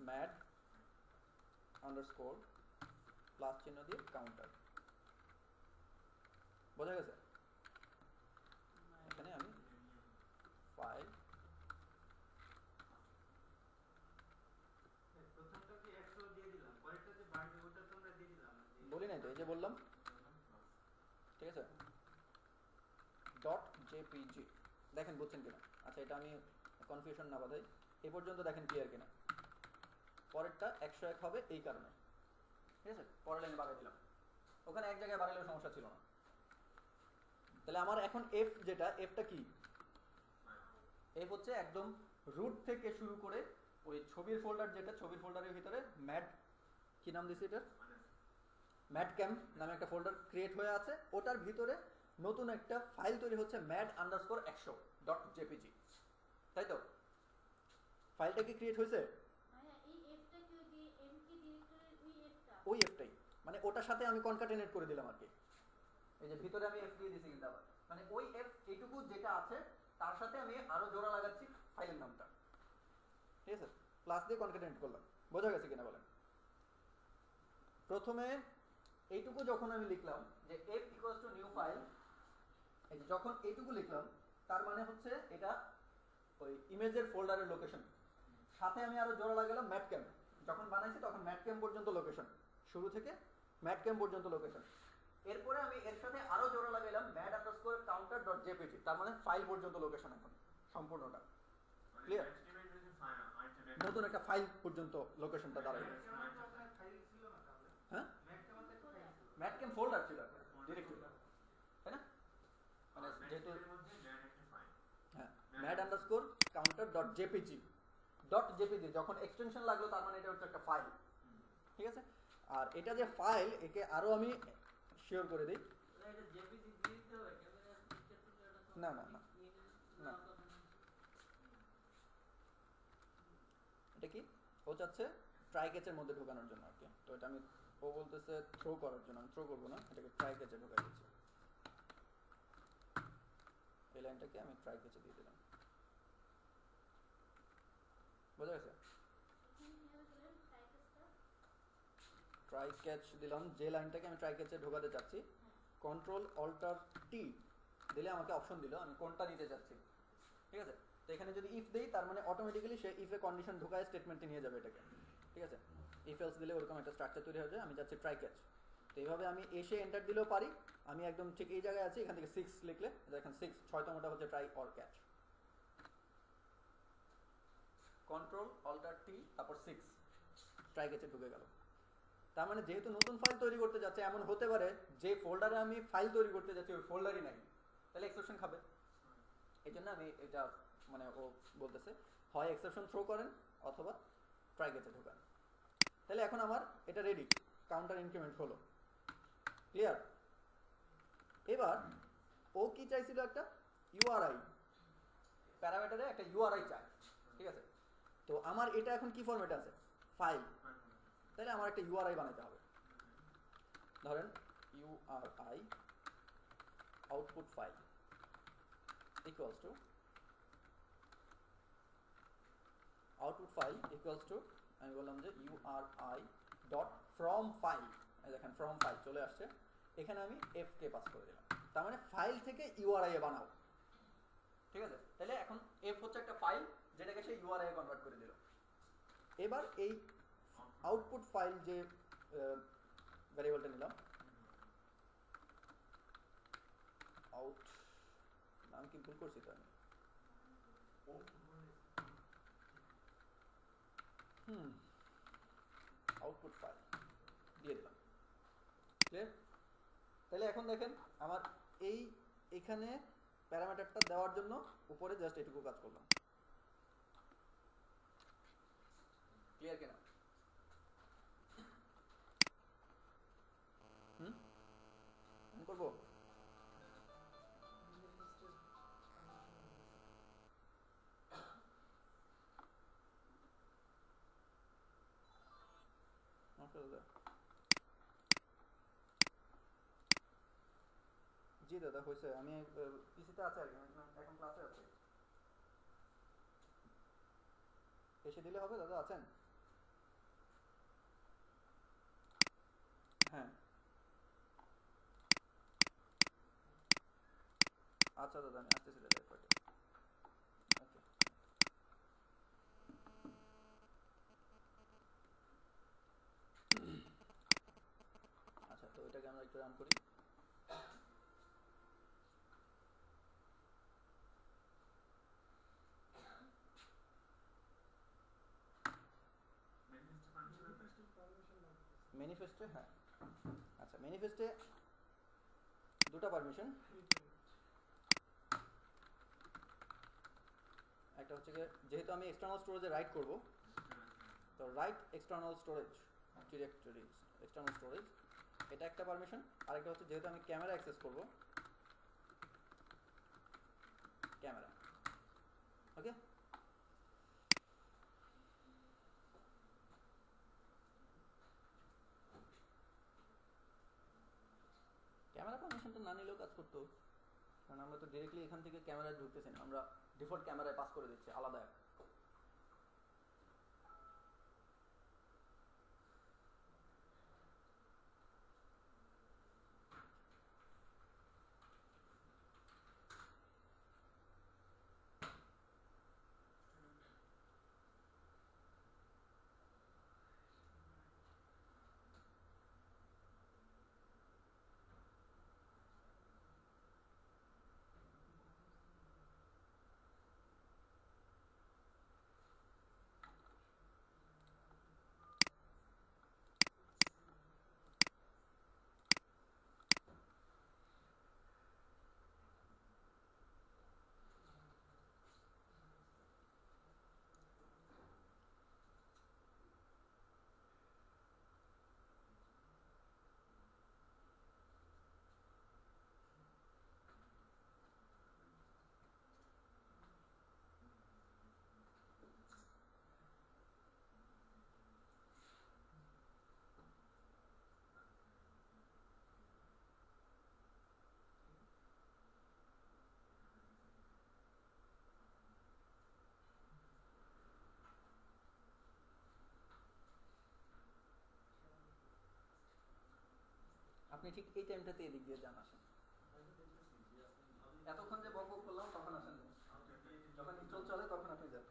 ম্যাড আন্ডারস্কোর প্লাস চিহ্ন দিয়ে কাউন্টার। বোঝা গেছে? এখানে আমি ফাইল প্রথমটা কি 100 দিয়ে দিলাম, পরেরটা যে বাড়বে ওটা তোমরা দিয়ে দিলাম বলি নাই তো, এই যে বললাম, ঠিক আছে, ডট জেপিজি। দেখেন বুঝছেন কিনা? আচ্ছা এটা আমি কনফিউশন না বাধাই, এই পর্যন্ত দেখেন ক্লিয়ার কিনা? পরেরটা 101 হবে এই কারণে, ঠিক আছে, পরের লাইনে বাড়াই দিলাম, ওখানে এক জায়গায় বাড়ালেও সমস্যা ছিল না। তাহলে আমার এখন এফ যেটা, এফটা কি? এফ হচ্ছে একদম রুট থেকে শুরু করে ওই ছবির ফোল্ডার, যেটা ছবির ফোল্ডারের ভিতরে ম্যাড, কি নাম দিছি এটার, ম্যাড ক্যাম্প নামে একটা ফোল্ডার ক্রিয়েট হয়ে আছে, ওটার ভিতরে নতুন একটা ফাইল তৈরি হচ্ছে ম্যাড আন্ডারস্কোর 100 ডট জেপিজি, তাই তো? ফাইলটা কি ক্রিয়েট হয়েছে? ওই এফটাই, মানে ওটার সাথে আমি কনকাটেনেট করে দিলাম আর কি। এই যে ভিতরে আমি এফ দিয়ে দিছি কিন্তু আবার, মানে ওই এফ এইটুকু যেটা আছে তার সাথে আমি আরো জোড়া লাগাচ্ছি ফাইলের নামটা, ঠিক আছে, প্লাস দিয়ে কনকাটেনেট করলাম। বোঝা গেছে কিনা বলেন? প্রথমে এইটুকু যখন আমি লিখলাম যে f equals to new file, এই যে যখন এইটুকু লিখলাম তার মানে হচ্ছে এটা ওই ইমেজের ফোল্ডারের লোকেশন, সাথে আমি আরো জোড়া লাগালাম ম্যাট ক্যাম্প, যখন বানাইছি তখন ম্যাট ক্যাম্প পর্যন্ত লোকেশন, শুরু থেকে ম্যাট ক্যাম্প পর্যন্ত লোকেশন। এরপরে আমি এর সাথে আরো জোড়া লাগাইলাম mad underscore counter dot JPG, তার মানে ফাইল পর্যন্ত লোকেশন এখন সম্পূর্ণটা ক্লিয়ার। নতুন একটা ফাইল পর্যন্ত লোকেশনটা দাঁড়াইল। হ্যাঁ, ম্যাট ক্যাম্প ফোল্ডার ছিল ডিরেক্টরি, তাই না? মানে যেহেতু হ্যাঁ mad underscore counter dot JPG, dot JPG যখন এক্সটেনশন লাগলো তার মানে এটা হচ্ছে একটা ফাইল, ঠিক আছে। আর এটা যে ফাইল, একে আরো আমি শিওর করে দিই, না না না না, এটা কি ও চাচ্ছে ট্রাই ক্যাচের মধ্যে ঢোকানোর জন্য আর কি। তো এটা আমি, ও বলতেছে থ্রো করার জন্য, আমি থ্রো করবো না, এটাকে ট্রাই ক্যাচে ঢোকাই দিচ্ছি। এই লাইনটাকে আমি ট্রাই ক্যাচে দিয়ে দিলাম। বোঝা গেছে? ট্রাই ক্যাচ দিলাম, যে লাইনটাকে আমি ট্রাই ক্যাচে ঢোকাতে চাচ্ছি, কন্ট্রোল অল্টার টি দিলে আমাকে অপশন দিল আমি কোনটা নিতে চাচ্ছি, ঠিক আছে। তো এখানে যদি ইফ দেই তার মানে অটোমেটিক্যালি সে ইফে কন্ডিশন ঢোকায় স্টেটমেন্টে নিয়ে যাবে এটাকে, ঠিক আছে। ইফ এলস দিলে ওরকম একটা স্ট্রাকচার তৈরি হয়ে যায়। আমি যাচ্ছি ট্রাই ক্যাচ, তো এইভাবে আমি এসে এন্টার দিলেও পারি। আমি একদম ঠিক এই জায়গায় আছি, এখান থেকে 6 লিখলে দেখেন 6, 6তমটা হচ্ছে try or catch, control alter T তারপর 6, ট্রাই ক্যাচে ঢুকে গেল। তার মানে যেহেতু নতুন ফাইল তৈরি করতে যাচ্ছে, এমন হতে পারে যে ফোল্ডারে আমি ফাইল তৈরি করতে যাচ্ছি ওই ফোল্ডারই নাই, তাহলে এক্সেপশন খাবে। এই জন্য আমি এটা, মানে ও বলতেছে হয় এক্সেপশন থ্রো করেন অথবা ট্রাই ক্যাচে ঢোকান। তাহলে এখন আমার এটা রেডি, কাউন্টার ইনক্রিমেন্ট হলো। ক্লিয়ার? এবার ও কি চাইছিল, একটা ইউআরআই, প্যারামিটারে একটা ইউআরআই চাই, ঠিক আছে? তো আমার এটা এখন কি ফরম্যাটে আছে, ফাইল, তাহলে আমার একটা ইউআরআই বানাতে হবে। ধরেন URI output file equals to output file equals to, আমি বললাম যে ইউআরআই ডট ফ্রম ফাইল, দেখেন ফ্রম ফাইল চলে আসছে, এখানে আমি এফ কে পাস করে দিলাম, তার মানে ফাইল থেকে ইউআরআই এ বানাও, ঠিক আছে? তাহলে এখন এফ হচ্ছে একটা ফাইল যেটাকে সে ইউআরআই এ কনভার্ট করে দিল। এবার এই আউটপুট ফাইল যে ভ্যারিয়েবলটা নিলাম, আউট, নাম কি ভুল করছি তো আমি, আউটপুট ফাইল দিয়ে দিলাম। ক্লিয়ার? তাহলে এখন দেখেন আমার এই এখানে প্যারামিটারটা দেওয়ার জন্য উপরে জাস্ট এটুকু কাজ করলাম। ক্লিয়ার কিনা? আমি করবো? জি দাদা হয়েছে, আমি পিসিতে আছে আর কি, এখন ক্লাসে আছে, এসে দিলে হবে দাদা, আছেন? হ্যাঁ আচ্ছা দাদা আমি আসতেছি দাদা এরপরে। ওকে আচ্ছা, তো এটাকে আমরা একটু রান করি। ম্যানিফেস্টে, হ্যাঁ আচ্ছা, ম্যানিফেস্টে দুটো পারমিশন, একটা হচ্ছে যেহেতু আমি এক্সটার্নাল স্টোরেজে রাইট করব, তো right external storage directory, external storage, এটা একটা পারমিশন। আরেকটা হচ্ছে যেহেতু আমি ক্যামেরা অ্যাক্সেস করব, ক্যামেরা, ওকে? ক্যামেরা পারমিশনটা না নিলেও কাজ করতো, কারণ আমরা তো ডিরেক্টলি এখান থেকে ক্যামেরায় ঢুকতেছি না, আমরা ডিফল্ট ক্যামেরায় পাস করে দিচ্ছি আলাদা। আপনি ঠিক এই টাইমটাতে এদিক দিয়ে যান, আসেন। এতক্ষণ যে বক বক করলাম তখন আসেন, যখন ইন্ট্রোল চলে তখন আপনি যান।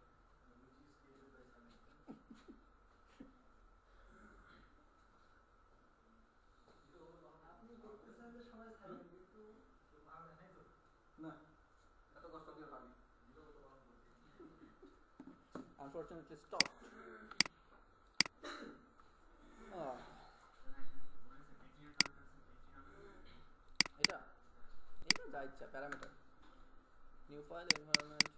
না এত কষ্ট করে হয়নি, আনফরচুনেটলি স্টপ। এটা এটা যা ইচ্ছা parameter, new file environment,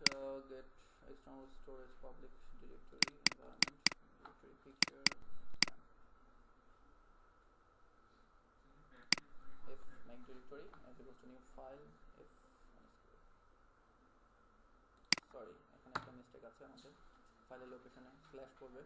get external storage, public directory, environment directory, picture, make directory as equals to new file f sorry এখানে একটা মিস্টেক আছে আমাদের ফাইলের লোকেশনে স্ল্যাশ করবে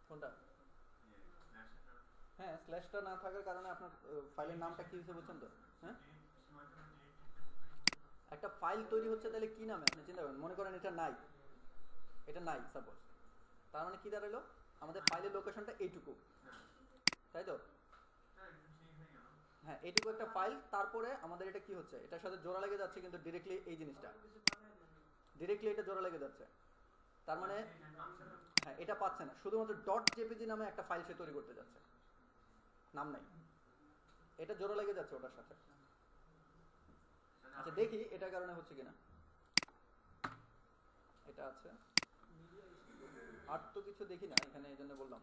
কোনটা হ্যাঁ স্ল্যাশটা না থাকার কারণে আপনার ফাইলের নামটা কি হয়েছে বুঝছেন তো হ্যাঁ একটা ফাইল তৈরি হচ্ছে তাহলে কি নামে আপনি চিন্তা করেন মনে করেন এটা নাই সাপোজ তার মানে কি দাঁড়ালো আমাদের ফাইলের লোকেশনটা এইটুকু তাই তো হ্যাঁ এইটুকু একটা ফাইল তারপরে আমাদের এটা কি হচ্ছে এটার সাথে জোড়া লেগে যাচ্ছে কিন্তু ডিরেক্টলি এই জিনিসটা ডিরেক্টলি এটা জোড়া লেগে যাচ্ছে তার মানে হ্যাঁ এটা পাচ্ছে না শুধুমাত্র ডট জেপিজি নামে একটা ফাইল সে তৈরি করতে যাচ্ছে নাম নাই এটা জোড়া লেগে যাচ্ছে ওটার সাথে আচ্ছা দেখি এটার কারণে হচ্ছে কিনা এটা আছে আর তো কিছু দেখি না এখানে এই জন্য বললাম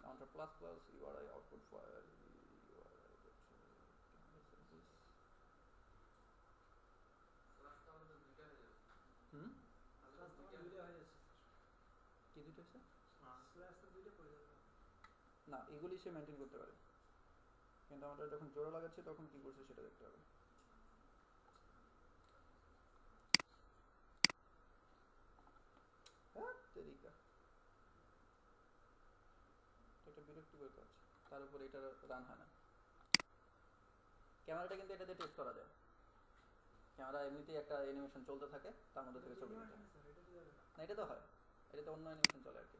counter plus plus URI output file হুম কি দুটো হচ্ছে না এগুলি সে মেনটেন করতে পারে কিন্তু আমরা যখন জোড়া লাগাচ্ছি তখন কি করছে সেটা দেখতে হবে এটা বিরক্তিকর কাজ তার উপর এটা রান হয় না ক্যামেরাটা কিন্তু এটা দিয়ে টেস্ট করা যায় ক্যামেরা এমনিতেই একটা অ্যানিমেশন চলতে থাকে তার মধ্যে থেকে ছবি নিতে না এটা তো হয় এটা তো অন্য অ্যানিমেশন চলে আর কি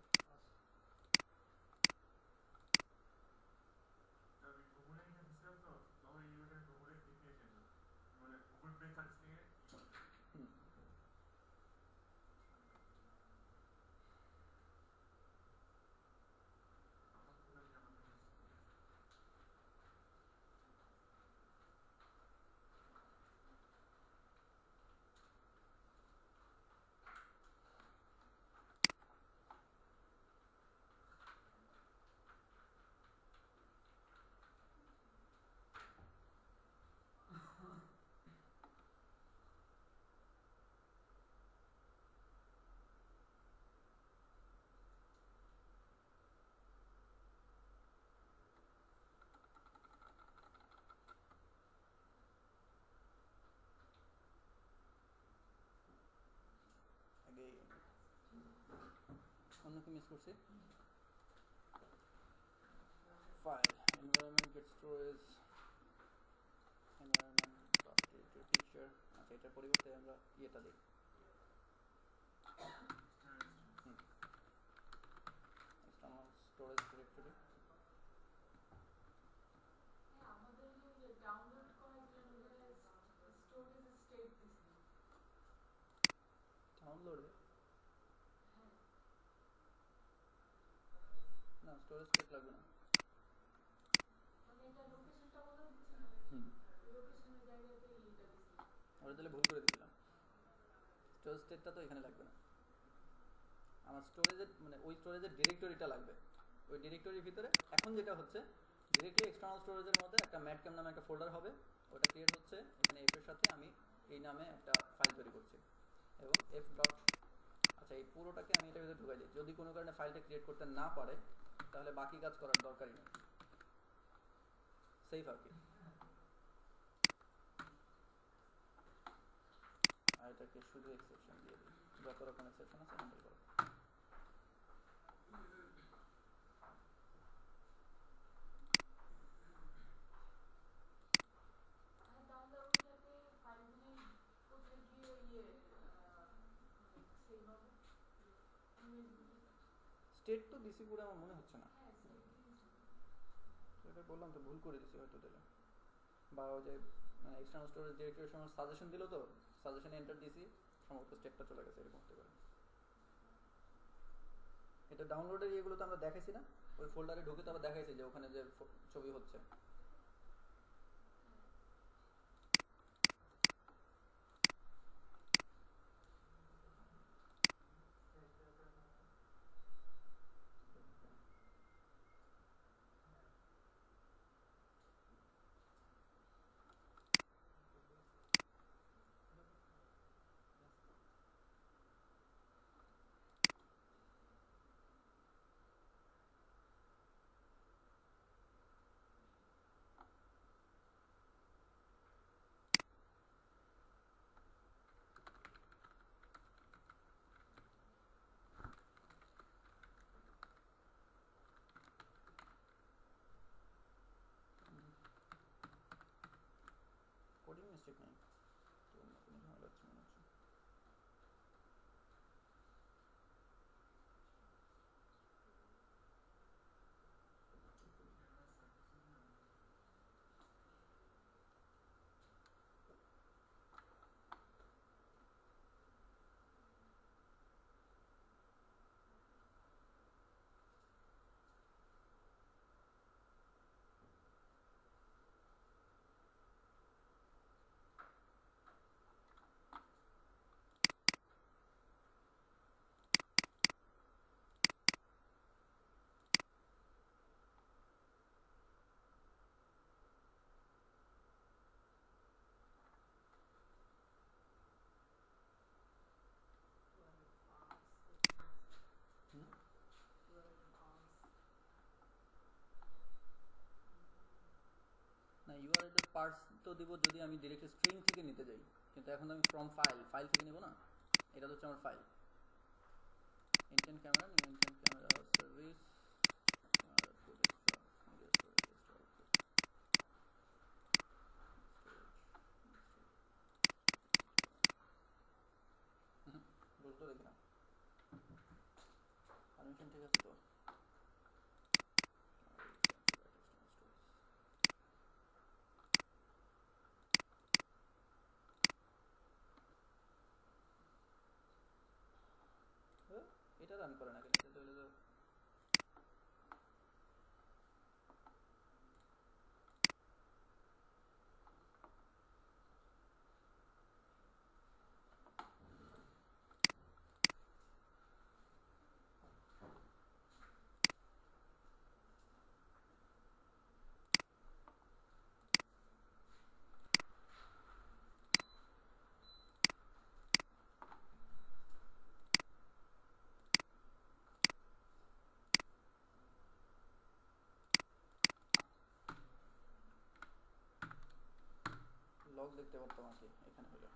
অন্য কি মিস করছি file environment get storage environment dot directory picture আচ্ছা এটার পরিবর্তে আমরা ইয়েটা দিই এক্সটার্নাল স্টোরেজ ডিরেক্টরি আমাদের যে ডাউনলোড করার জন্য স্টোরেজ স্টেট দিছি ডাউনলোড না স্টোরেজ স্টেট লাগবে না মানে এটা লোকেশনটা বলে দিচ্ছি না লোকেশনের জায়গাতে এটা দিছি ওটা তাহলে ভুল করে দিয়েছিলাম স্টোরেজ স্টেটটা তো এখানে লাগবে না আমার স্টোরেজের মানে ওই স্টোরেজের ডিরেক্টরিটা লাগবে ওই ডিরেক্টরির ভিতরে এখন যেটা হচ্ছে ডিরেক্টলি এক্সটার্নাল স্টোরেজের মধ্যে একটা ম্যাটক্যাম নামে একটা ফোল্ডার হবে ওটা ক্রিয়েট হচ্ছে এখানে এফ এর সাথে আমি এই নামে একটা ফাইল তৈরি করছি এবং এফ ডট আচ্ছা এই পুরোটাকে আমি এটার ভিতরে ঢুকাই দিই যদি কোনো কারণে ফাইলটা ক্রিয়েট করতে না পারে তাহলে বাকি কাজ করার দরকারই নেই সেফ আর কি আর এটাকে শুধু এক্সেপশন দিয়ে দিই যত রকম এক্সেপশন আছে হ্যান্ডেল করো তাহলে ওইটাতে ফাইলগুলি কোথায় গিয়ে সেভ হবে স্টেট তো দিছি পুরো আমার মনে হচ্ছে না সেটা বললাম তো ভুল করে দিছি হয়তো দিলে বা ওই যে মানে এক্সটার্নাল স্টোরেজ ডিরেক্টরির সময় সাজেশন দিল তো সাজেশনে এন্টার দিছি সম্ভবত স্টেপটা চলে গেছে এরকম হতে পারে। এটা ডাউনলোডের ইয়েগুলো তো আমরা দেখাইছি না, ওই ফোল্ডারে ঢুকে তো আবার দেখাইছি যে ওখানে যে ছবি হচ্ছে। কোডিং মিস্টেক নেই তো, অন্য কোনো ঝামেলা হচ্ছে মনে হচ্ছে। না ইউআরএল এর পার্টস তো দিব যদি আমি ডিরেক্ট স্ট্রিং থেকে নিতে যাই, কিন্তু এখন আমি ফ্রম ফাইল থেকে নিব না, এটা তো হচ্ছে আমার file. Intent camera intent camera service বলতো দেখি না পারমিশন ঠিক আছে তো। এটা রান করে না কেন, এটা তো হলো তো লগ দেখতে পারতাম আর কি এখানে হলো।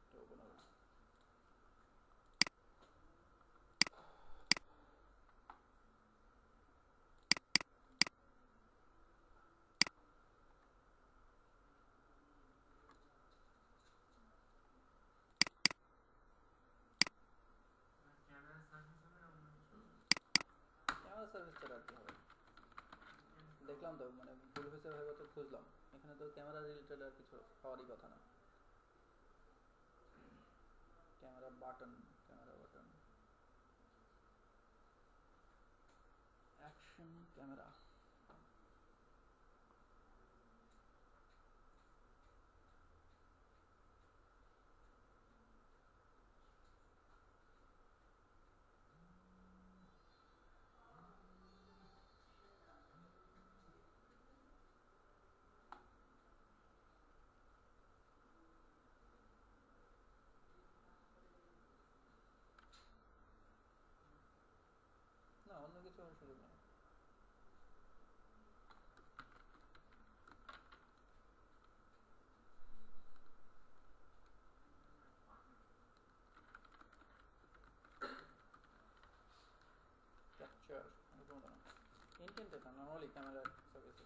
এটা ওপেন হবে না। ক্যামেরা সার্ভিস হবে না অন্য কিছু? ক্যামেরা সার্ভিস ছাড়া আর কি হবে, দেখলাম তো মানে ভুল হয়েছে ভাবে তো খুঁজলাম, এখানে তো ক্যামেরা রিলেটেড আর কিছু হওয়ারই কথা না। ক্যামেরা বাটন অ্যাকশন ক্যামেরা কিছু হওয়ার সুযোগ নেই। ক্যাপচার ইন্টেন্টেড না, normally camera service,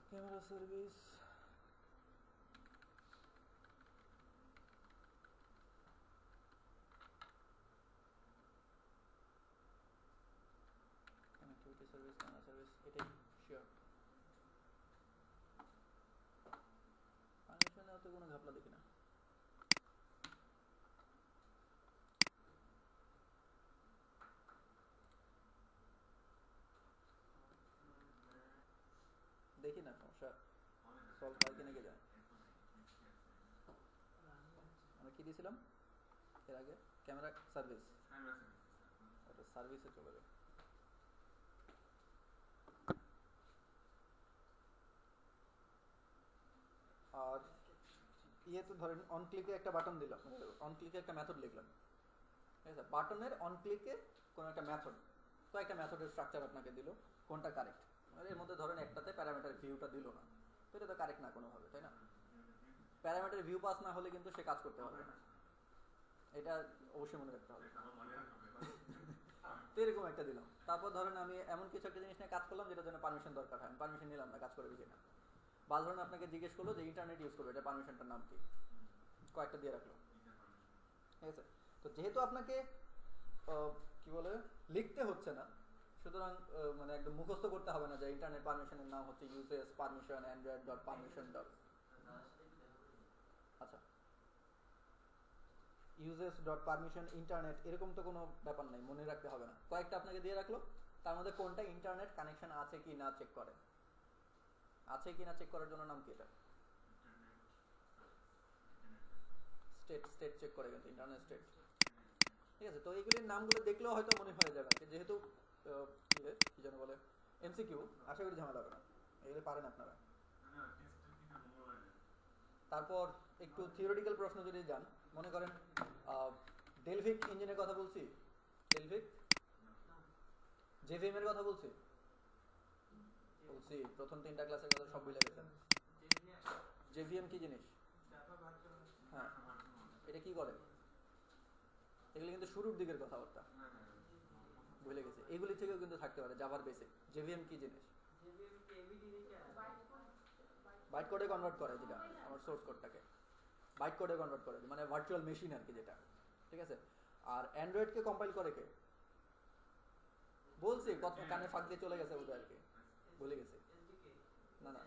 camera service connectivity service, camera service, এটাই শিওর। পারমিশনে অত কোনো ঘাপলা দেখি না। দেখি না, সমস্যা সলভ হয় কিনা কে যায়। আমরা কি দিয়েছিলাম এর আগে? ক্যামেরা সার্ভিস, ওটা সার্ভিসে চলে যাবে। আর ইয়ে তো ধরেন অন ক্লিকে একটা বাটন দিলাম, অন ক্লিকে একটা মেথড লিখলাম, ঠিক আছে? বাটনের অন ক্লিকে কোনো একটা মেথড, তো একটা মেথডের স্ট্রাকচার আপনাকে দিল, কোনটা কারেক্ট? এর মধ্যে ধরেন একটাতে প্যারামিটার ভিউটা দিল না, তো এটা তো কারেক্ট না কোনোভাবে, তাই না? প্যারামিটার ভিউ পাস না হলে কিন্তু সে কাজ করতে পারবে না, এটা অবশ্যই মনে রাখতে হবে। তো এরকম একটা দিলাম, তারপর ধরেন আমি এমন কিছু একটা জিনিস নিয়ে কাজ করলাম যেটার জন্য পারমিশন দরকার হয়, আমি পারমিশন নিলাম না, কাজ করবে কিনা। বা ধরেন আপনাকে জিজ্ঞেস করলো যে ইন্টারনেট ইউজ করবে, এটা পারমিশনটার নাম কি, কয়েকটা দিয়ে রাখলো, ঠিক আছে? তো যেহেতু আপনাকে কি বলে লিখতে হচ্ছে না, সুতরাং মানে একদম মুখস্থ করতে হবে না যে ইন্টারনেট পারমিশনের নাম হচ্ছে uses permission Android dot permission dot, আচ্ছা ইউজেস ডট পারমিশন ইন্টারনেট, এরকম তো কোনো ব্যাপার নাই, মনে রাখতে হবে না। কয়েকটা আপনাকে দিয়ে রাখলো, তার মধ্যে কোনটা ইন্টারনেট কানেকশন আছে কি না চেক করে, আছে কি না চেক করার জন্য নাম কি এটা? স্টেট, স্টেট চেক করে কিন্তু ইন্টারনেট স্টেট, ঠিক আছে? তো এইগুলির নামগুলো দেখলেও হয়তো মনে হয়ে যাবে, যেহেতু কি যেন বলে এমসিকিউ, আশা করি ঝামেলা হবে না, এগুলো পারেন আপনারা। তারপর একটু থিওরিটিক্যাল প্রশ্ন যদি যান, মনে করেন ডেলভিক ইঞ্জিনের কথা বলছি, ডেলভিক জেভিএম এর কথা বলছি, বলছি প্রথম 3টা ক্লাসের কথা সব ভুলে গেছেন। জেভিএম কি জিনিস? হ্যাঁ, এটা কি করে? এগুলো কিন্তু শুরুর দিকের কথাবার্তা, ভুলে গেছে। এগুলি থেকেও কিন্তু থাকতে পারে জাভার বেসিক। জেভিএম কি জিনিস? বাইট কোডে কনভার্ট করে, যেটা আমার সোর্স কোডটাকে বাইট কোডে কনভার্ট করে, মানে ভার্চুয়াল মেশিন আর কি যেটা, ঠিক আছে? আর অ্যান্ড্রয়েডকে কম্পাইল করে কে? বলছি, কত কানে ফাঁক দিয়ে চলে গেছে বোধহয় আর কি, ভুলে গেছি। না না,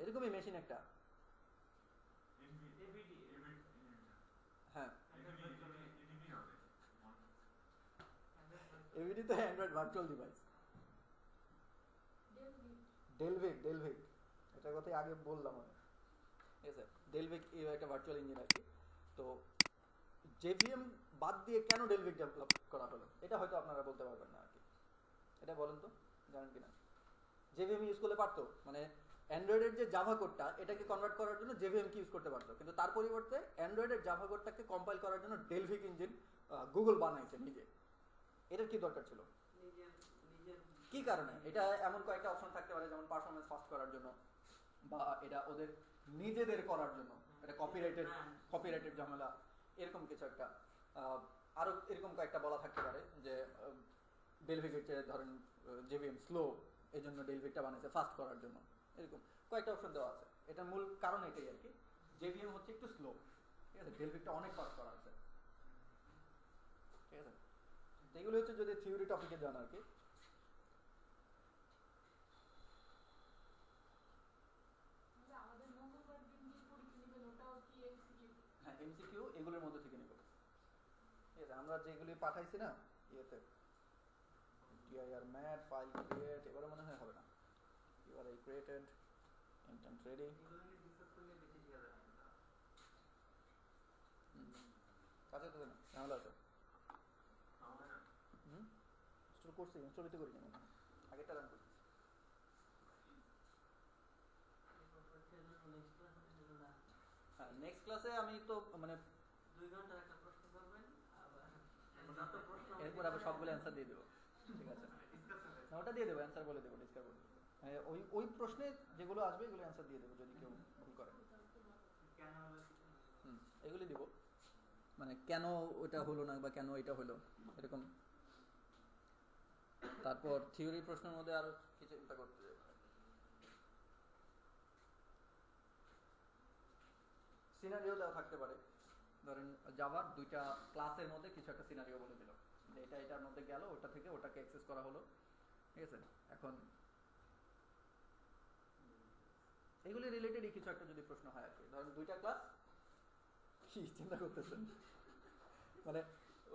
এরকমই মেশিন একটা, হ্যাঁ এভিডি তো অ্যান্ড্রয়েড ভার্চুয়াল ডিভাইস। ডেলভিক, ডেলভিক এটার কথাই আগে বললাম আমি, ঠিক আছে? ডেলভিক একটা ভার্চুয়াল ইঞ্জিন আর কি। তো জেভিএম বাদ দিয়ে কেন ডেলভিক ডেভেলপ করা হলো, এটা হয়তো আপনারা বলতে পারবেন না আর কি, এটা বলেন তো, জানেন কিনা? জেভিএম ইউজ করলে পারতো, মানে অ্যান্ড্রয়েডের যে জাভা কোডটা এটাকে কনভার্ট করার জন্য জেভিএম কি ইউজ করতে পারতো, কিন্তু তার পরিবর্তে অ্যান্ড্রয়েডের জাভা কোডটাকে কম্পাইল করার জন্য ডেলভিক ইঞ্জিন গুগল বানাইছে নিজে। এটার কি দরকার ছিল, কি কারণে? এটা এমন কয়েকটা অপশন থাকতে পারে, যেমন পারফরমেন্স ফাস্ট করার জন্য, বা এটা ওদের নিজেদের করার জন্য, এটা কপিরাইটের ঝামেলা, এরকম কিছু একটা। আরো এরকম কয়েকটা বলা থাকতে পারে যে ডেলভিকের চেয়ে ধরেন জেভিএম স্লো, এই জন্য ডেলভিকটা বানাইছে ফাস্ট করার জন্য, এরকম কয়েকটা অপশন দেওয়া আছে। এটার মূল কারণ এটাই আর কি, জেভিএম হচ্ছে একটু স্লো, ঠিক আছে? ডেলভিকটা অনেক ফাস্ট করা আছে, ঠিক আছে? তো এগুলো হচ্ছে যদি থিওরি টপিকে যান আর কি। হ্যাঁ, এমসিকিউ এগুলোর মধ্যে থেকে নেব, ঠিক আছে? আমরা যেগুলি পাঠাইছি না ইয়েতে, টিআইআর ম্যাট ফাইল ক্রিয়েট, এবারে মনে হয় হবে না, এবারে ক্রিয়েটেড ইন্টেন্ট রেডি, কাছে তো না ঝামেলা আছে। ইনস্টল করছি, ইনস্টল করি না, আগেরটা রান করছি। হ্যাঁ, নেক্সট ক্লাসে আমি তো মানে 2 ঘন্টার একটা প্রশ্ন করবেন, আবার যত প্রশ্ন এরপর আবার সবগুলো অ্যান্সার দিয়ে দেবো, ঠিক আছে? না, ওটা দিয়ে দেবো, অ্যান্সার বলে দেবো, ডিসকাস বলে দেবো। ওই ওই প্রশ্নে যেগুলো আসবে এগুলো অ্যান্সার দিয়ে দেবো যদি কেউ ভুল করে। কেন হলো হুম, এগুলি দিব, মানে কেন ওটা হলো না বা কেন এটা হলো এরকম। তারপর থিওরি প্রশ্নের মধ্যে আরো কিছু চিন্তা করতে হবে। সিনারিও দেওয়া থাকতে পারে, ধরেন জাভার দুইটা ক্লাসের মধ্যে কিছু একটা সিনারিও বলে দিল যে এটা এটার মধ্যে গেল, ওটা থেকে ওটাকে অ্যাক্সেস করা হলো, ঠিক আছে? এখন এগুলি রিলেটেডই কিছু একটা যদি প্রশ্ন হয় আর কি, ধরেন দুইটা ক্লাস, কি চিন্তা করতেছেন মানে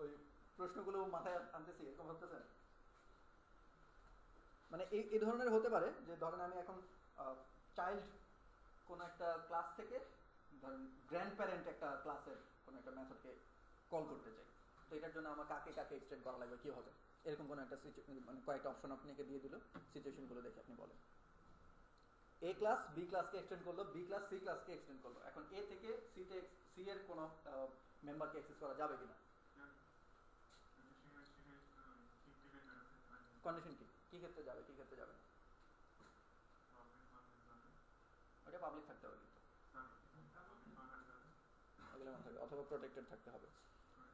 ওই প্রশ্নগুলো মাথায় আনতেছি এরকম ভাবতেছেন? মানে এই ধরনের হতে পারে যে ধরেন আমি এখন চাইল্ড কোন একটা ক্লাস থেকে ধরেন গ্র্যান্ড প্যারেন্ট একটা ক্লাসের কোন একটা মেথডকে কল করতে চাই, তো এটার জন্য আমার কাকে কাকে এক্সটেন্ড করা লাগবে, কি হবে, এরকম কোন একটা মানে কয়েকটা অপশন আপনাকে দিয়ে দিল, সিচুয়েশনগুলো দেখে আপনি বলেন। এ ক্লাস বি ক্লাসকে এক্সটেন্ড করলো, বি ক্লাস সি ক্লাসকে এক্সটেন্ড করলো, এখন এ থেকে সি এর কোনো মেম্বারকে অ্যাক্সেস করা যাবে কিনা, কন্ডিশন কি, কি ক্ষেত্রে যাবে কি ক্ষেত্রে যাবে না, ওটা পাবলিক থাকতে হবে কিন্তু ওগুলো মনে থাকবে, অথবা প্রোটেক্টেড থাকতে হবে।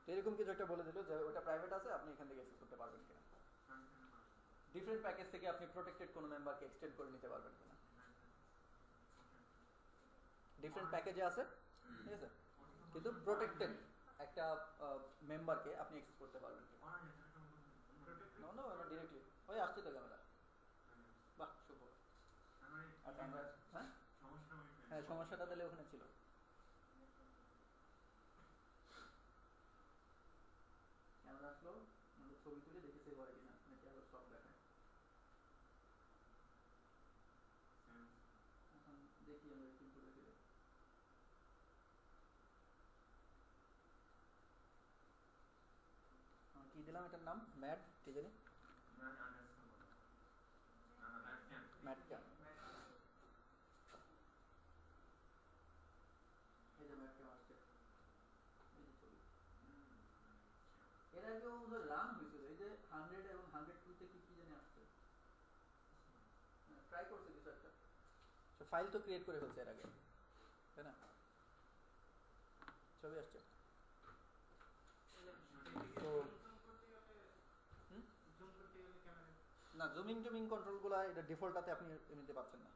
তো এরকম কিছু একটা বলে দিল যে ওটা প্রাইভেট আছে, আপনি এখান থেকে অ্যাক্সেস করতে পারবেন কিনা, ডিফারেন্ট প্যাকেজ থেকে আপনি প্রোটেক্টেড কোনো মেম্বারকে এক্সটেন্ড করে নিতে পারবেন কিনা, ডিফারেন্ট প্যাকেজে আছে, ঠিক আছে, কিন্তু প্রোটেক্টেড একটা মেম্বারকে আপনি অ্যাক্সেস করতে পারবেন কিনা। নো নো, আমরা ডিরেক্টলি ওই আসছে তো ক্যামেরা, বাহ শুভ। আচ্ছা আমরা হ্যাঁ হ্যাঁ সমস্যাটা তাহলে ওখানে ছিল। ক্যামেরা আসলো, আমাদের ছবি তুলে দেখে সেভ হয় কিনা নাকি আবার সব দেখায়। এখন দেখি আমরা একটু ঘুরে ফিরে। কি দিলাম এটার নাম, ম্যাড কি জানি, ম্যাড ক্যাম, এই যে ম্যাড ক্যাম আসছে, এই যে ছবি। এর আগেও রান হয়েছিল, এই যে 100 এবং 102 তে কি কি জানি আসছে, ট্রাই করছে কিছু একটা, ফাইল তো ক্রিয়েট করে ফেলছে এর আগে, তাই না? ছবি আসছে তো না, জুমিং টুমিং কন্ট্রোলগুলো এটা ডিফল্টটাতে আপনি নিতে পারছেন না,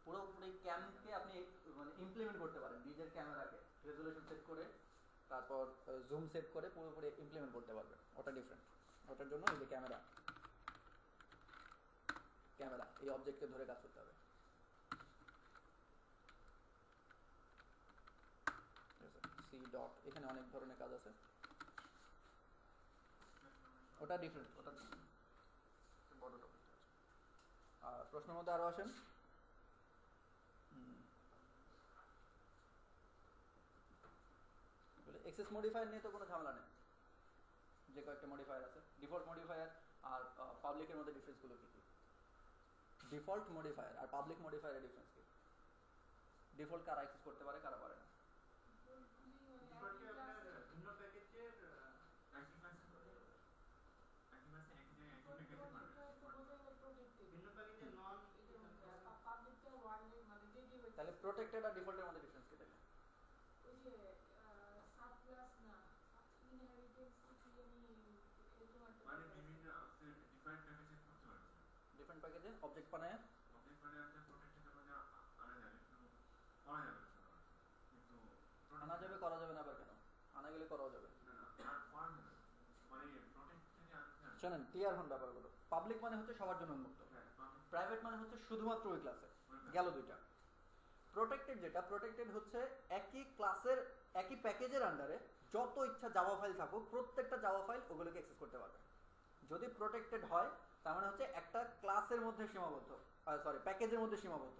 পুরোপুরি ক্যামকে আপনি মানে ইমপ্লিমেন্ট করতে পারেন নিজের ক্যামেরাকে রেজুলেশন সেট করে, তারপর জুম সেট করে পুরোপুরি ইমপ্লিমেন্ট করতে পারবেন, ওটা ডিফারেন্ট। ওটার জন্য এই যে ক্যামেরা ক্যামেরা এই অবজেক্টকে ধরে কাজ করতে হবে, সি ডট, এখানে অনেক ধরনের কাজ আছে, ওটা ডিফারেন্ট, ওটা বড় টপিক। আর প্রশ্নের মধ্যে আরো আসেন, এক্সেস মডিফায়ার নিয়ে তো কোনো ঝামেলা নেই, যে কয়েকটা মডিফায়ার আছে, ডিফল্ট মডিফায়ার আর পাবলিকের মধ্যে ডিফারেন্সগুলো কি কি, ডিফল্ট মডিফায়ার আর পাবলিক মডিফায়ারের ডিফারেন্স কি, ডিফল্ট কারা অ্যাক্সেস করতে পারে কারা পারে না, ভিন্ন প্যাকেজের ভিন্ন প্যাকেজের নন, তাহলে প্রোটেক্টেড আর ডিফল্টের মধ্যে ডিফারেন্স কি থাকে, ওই যে সাব ক্লাস না ইনহেরিটেন্স কি জানি এরকম একটা মানে বিভিন্ন ডিফারেন্ট প্যাকেজে করতে পারে, ডিফারেন্ট প্যাকেজে অবজেক্ট বানায় অবজেক্ট মানে আপনি প্রোটেক্টেড মানে আনা যাবে, কিন্তু করা যাবে না, কিন্তু আনা যাবে করা যাবে না, আবার কেন আনা গেলে করাও যাবে, না আর করা যাবে মানে প্রোটেক্টেড আনতে শোনেন টিয়ার হন ব্যাপারগুলো, পাবলিক মানে হচ্ছে সবার জন্য উন্মুক্ত, প্রাইভেট মানে হচ্ছে শুধুমাত্র ওই ক্লাসে, গেল দুইটা। প্রোটেক্টেড যেটা, প্রোটেক্টেড হচ্ছে একই ক্লাসের একই প্যাকেজের আন্ডারে যত ইচ্ছা জাভা ফাইল থাকুক প্রত্যেকটা জাভা ফাইল ওগুলোকে অ্যাক্সেস করতে পারবে। যদি প্রোটেক্টেড হয় তার মানে হচ্ছে একটা ক্লাসের মধ্যে সীমাবদ্ধ, সরি প্যাকেজের মধ্যে সীমাবদ্ধ,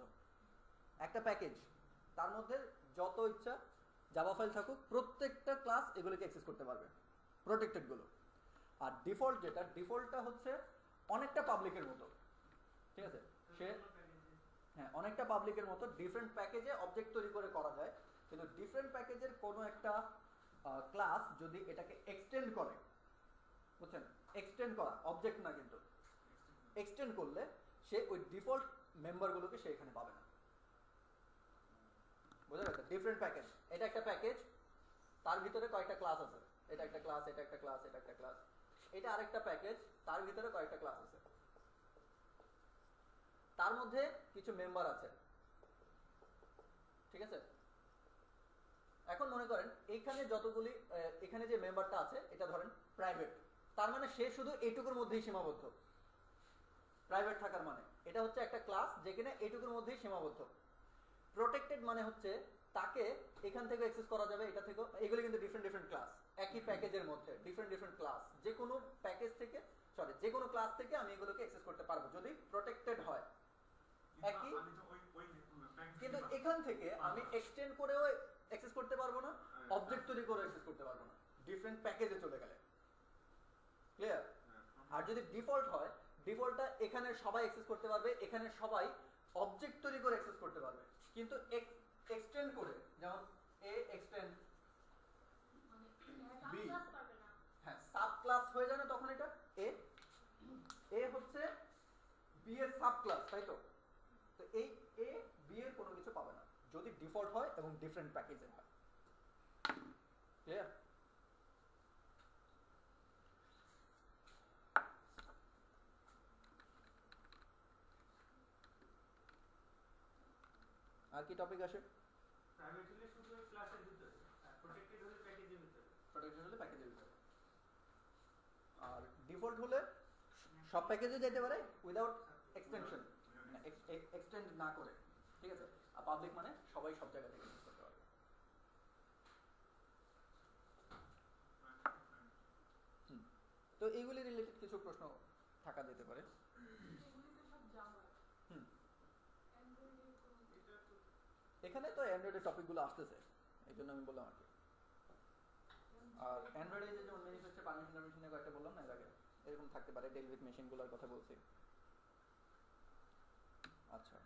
একটা প্যাকেজ তার মধ্যে যত ইচ্ছা জাভা ফাইল থাকুক প্রত্যেকটা ক্লাস এগুলোকে অ্যাক্সেস করতে পারবে, প্রোটেক্টেড গুলো। আর ডিফল্ট যেটা, ডিফল্টটা হচ্ছে অনেকটা পাবলিকের মতো, ঠিক আছে, সে হ্যাঁ অনেকটা পাবলিকের মতো ডিফারেন্ট প্যাকেজে অবজেক্ট তৈরি করে করা যায়, কিন্তু ডিফারেন্ট প্যাকেজের কোনো একটা ক্লাস যদি এটাকে এক্সটেন্ড করে বুঝছেন? এক্সটেন্ড করা, অবজেক্ট না কিন্তু। এক্সটেন্ড করলে সে ওই ডিফল্ট মেম্বারগুলোকে সে এখানে পাবে না। বোঝা গেছে? ডিফারেন্ট প্যাকেজ, এটা একটা প্যাকেজ, তার ভিতরে কয়েকটা ক্লাস আছে, এটা একটা ক্লাস, এটা একটা ক্লাস, এটা একটা ক্লাস, এটা আরেকটা প্যাকেজ, তার ভিতরে কয়েকটা ক্লাস আছে, তার মধ্যে কিছু মেম্বার আছে, ঠিক আছে? এখন মনে করেন এইখানে যতগুলি এখানে যে মেম্বারটা আছে এটা ধরেন প্রাইভেট, তার মানে সে শুধু এইটুকুর মধ্যেই সীমাবদ্ধ। প্রাইভেট থাকার মানে এটা হচ্ছে একটা ক্লাস যেখানে এইটুকুর মধ্যেই সীমাবদ্ধ। প্রোটেক্টেড মানে হচ্ছে তাকে এখান থেকে অ্যাক্সেস করা যাবে, এটা থেকে, এগুলো কিন্তু ডিফারেন্ট ডিফারেন্ট ক্লাস, একই প্যাকেজের মধ্যে ডিফারেন্ট ডিফারেন্ট ক্লাস, যে কোনো প্যাকেজ থেকে, সরি, যে কোনো ক্লাস থেকে আমি এগুলোকে অ্যাক্সেস করতে পারবো যদি প্রোটেক্টেড হয়। একই, কিন্তু এখান থেকে আমি এক্সটেন্ড করেও অ্যাক্সেস করতে পারবো না, অবজেক্ট তৈরি করে অ্যাক্সেস করতে পারবো না, ডিফারেন্ট প্যাকেজে চলে গেলে। ক্লিয়ার? আর যদি ডিফল্ট হয়, ডিফল্টটা এখানে সবাই অ্যাক্সেস করতে পারবে, এখানে সবাই অবজেক্ট তৈরি করে অ্যাক্সেস করতে পারবে, কিন্তু এক্সটেন্ড করে, যেমন এ এক্সটেন্ড বি, হ্যাঁ, সাব ক্লাস হয়ে যায় না তখন এটা এ, এ হচ্ছে বি এর সাব ক্লাস, তাই তো? তো এই এ বি এর কোনো কিছু পাবে না যদি ডিফল্ট হয় এবং ডিফারেন্ট প্যাকেজের হয়। ক্লিয়ার? আর কি টপিক আসে? প্রাইভেট হলে শুধু ওই ক্লাসের ভিতরে, আর প্রোটেক্টেড হলে প্যাকেজের ভিতরে। প্রোটেক্টেড হলে প্যাকেজের ভিতরে, আর ডিফল্ট হলে সব প্যাকেজে যেতে পারে উইদাউট এক্সটেনশন, এক্সটেন্ড না করে, ঠিক আছে? আর পাবলিক মানে সবাই সব জায়গা থেকে ইউজ করতে পারবে। তো এইগুলি রিলেটেড কিছু প্রশ্ন থাকা যেতে পারে। এখানে তো অ্যান্ড্রয়েডের টপিকগুলো আসতেছে, এই জন্য আমি বললাম আর কি। আর অ্যান্ড্রয়েডে যে যেমন ম্যানুফ্যাকচার পারমিশনের কয়েকটা বললাম না এর আগে, এরকম থাকতে পারে, ডেল উইথ মেশিনগুলোর কথা বলছি। আচ্ছা,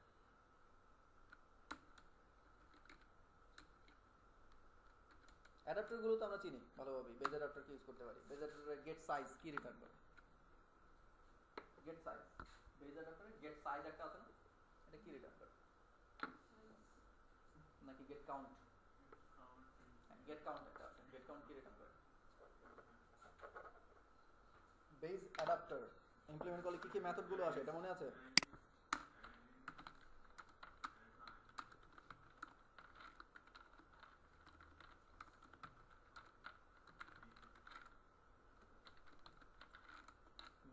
অ্যাডাপ্টারগুলো তো আমরা চিনি ভালোভাবে, বেজ অ্যাডাপ্টারকে ইউজ করতে পারি। বেজ অ্যাডাপ্টারের গেট সাইজ কি রিটার্ন করে? গেট সাইজ, বেজ অ্যাডাপ্টারের গেট সাইজ একটা আছে না, এটা কি রিটার্ন করে? নাকি গেট কাউন্ট? গেট কাউন্ট একটা আছে, গেট কাউন্ট কি রিটার্ন করে? বেজ অ্যাডাপ্টার ইমপ্লিমেন্ট করলে কি কি মেথডগুলো আসে এটা মনে আছে?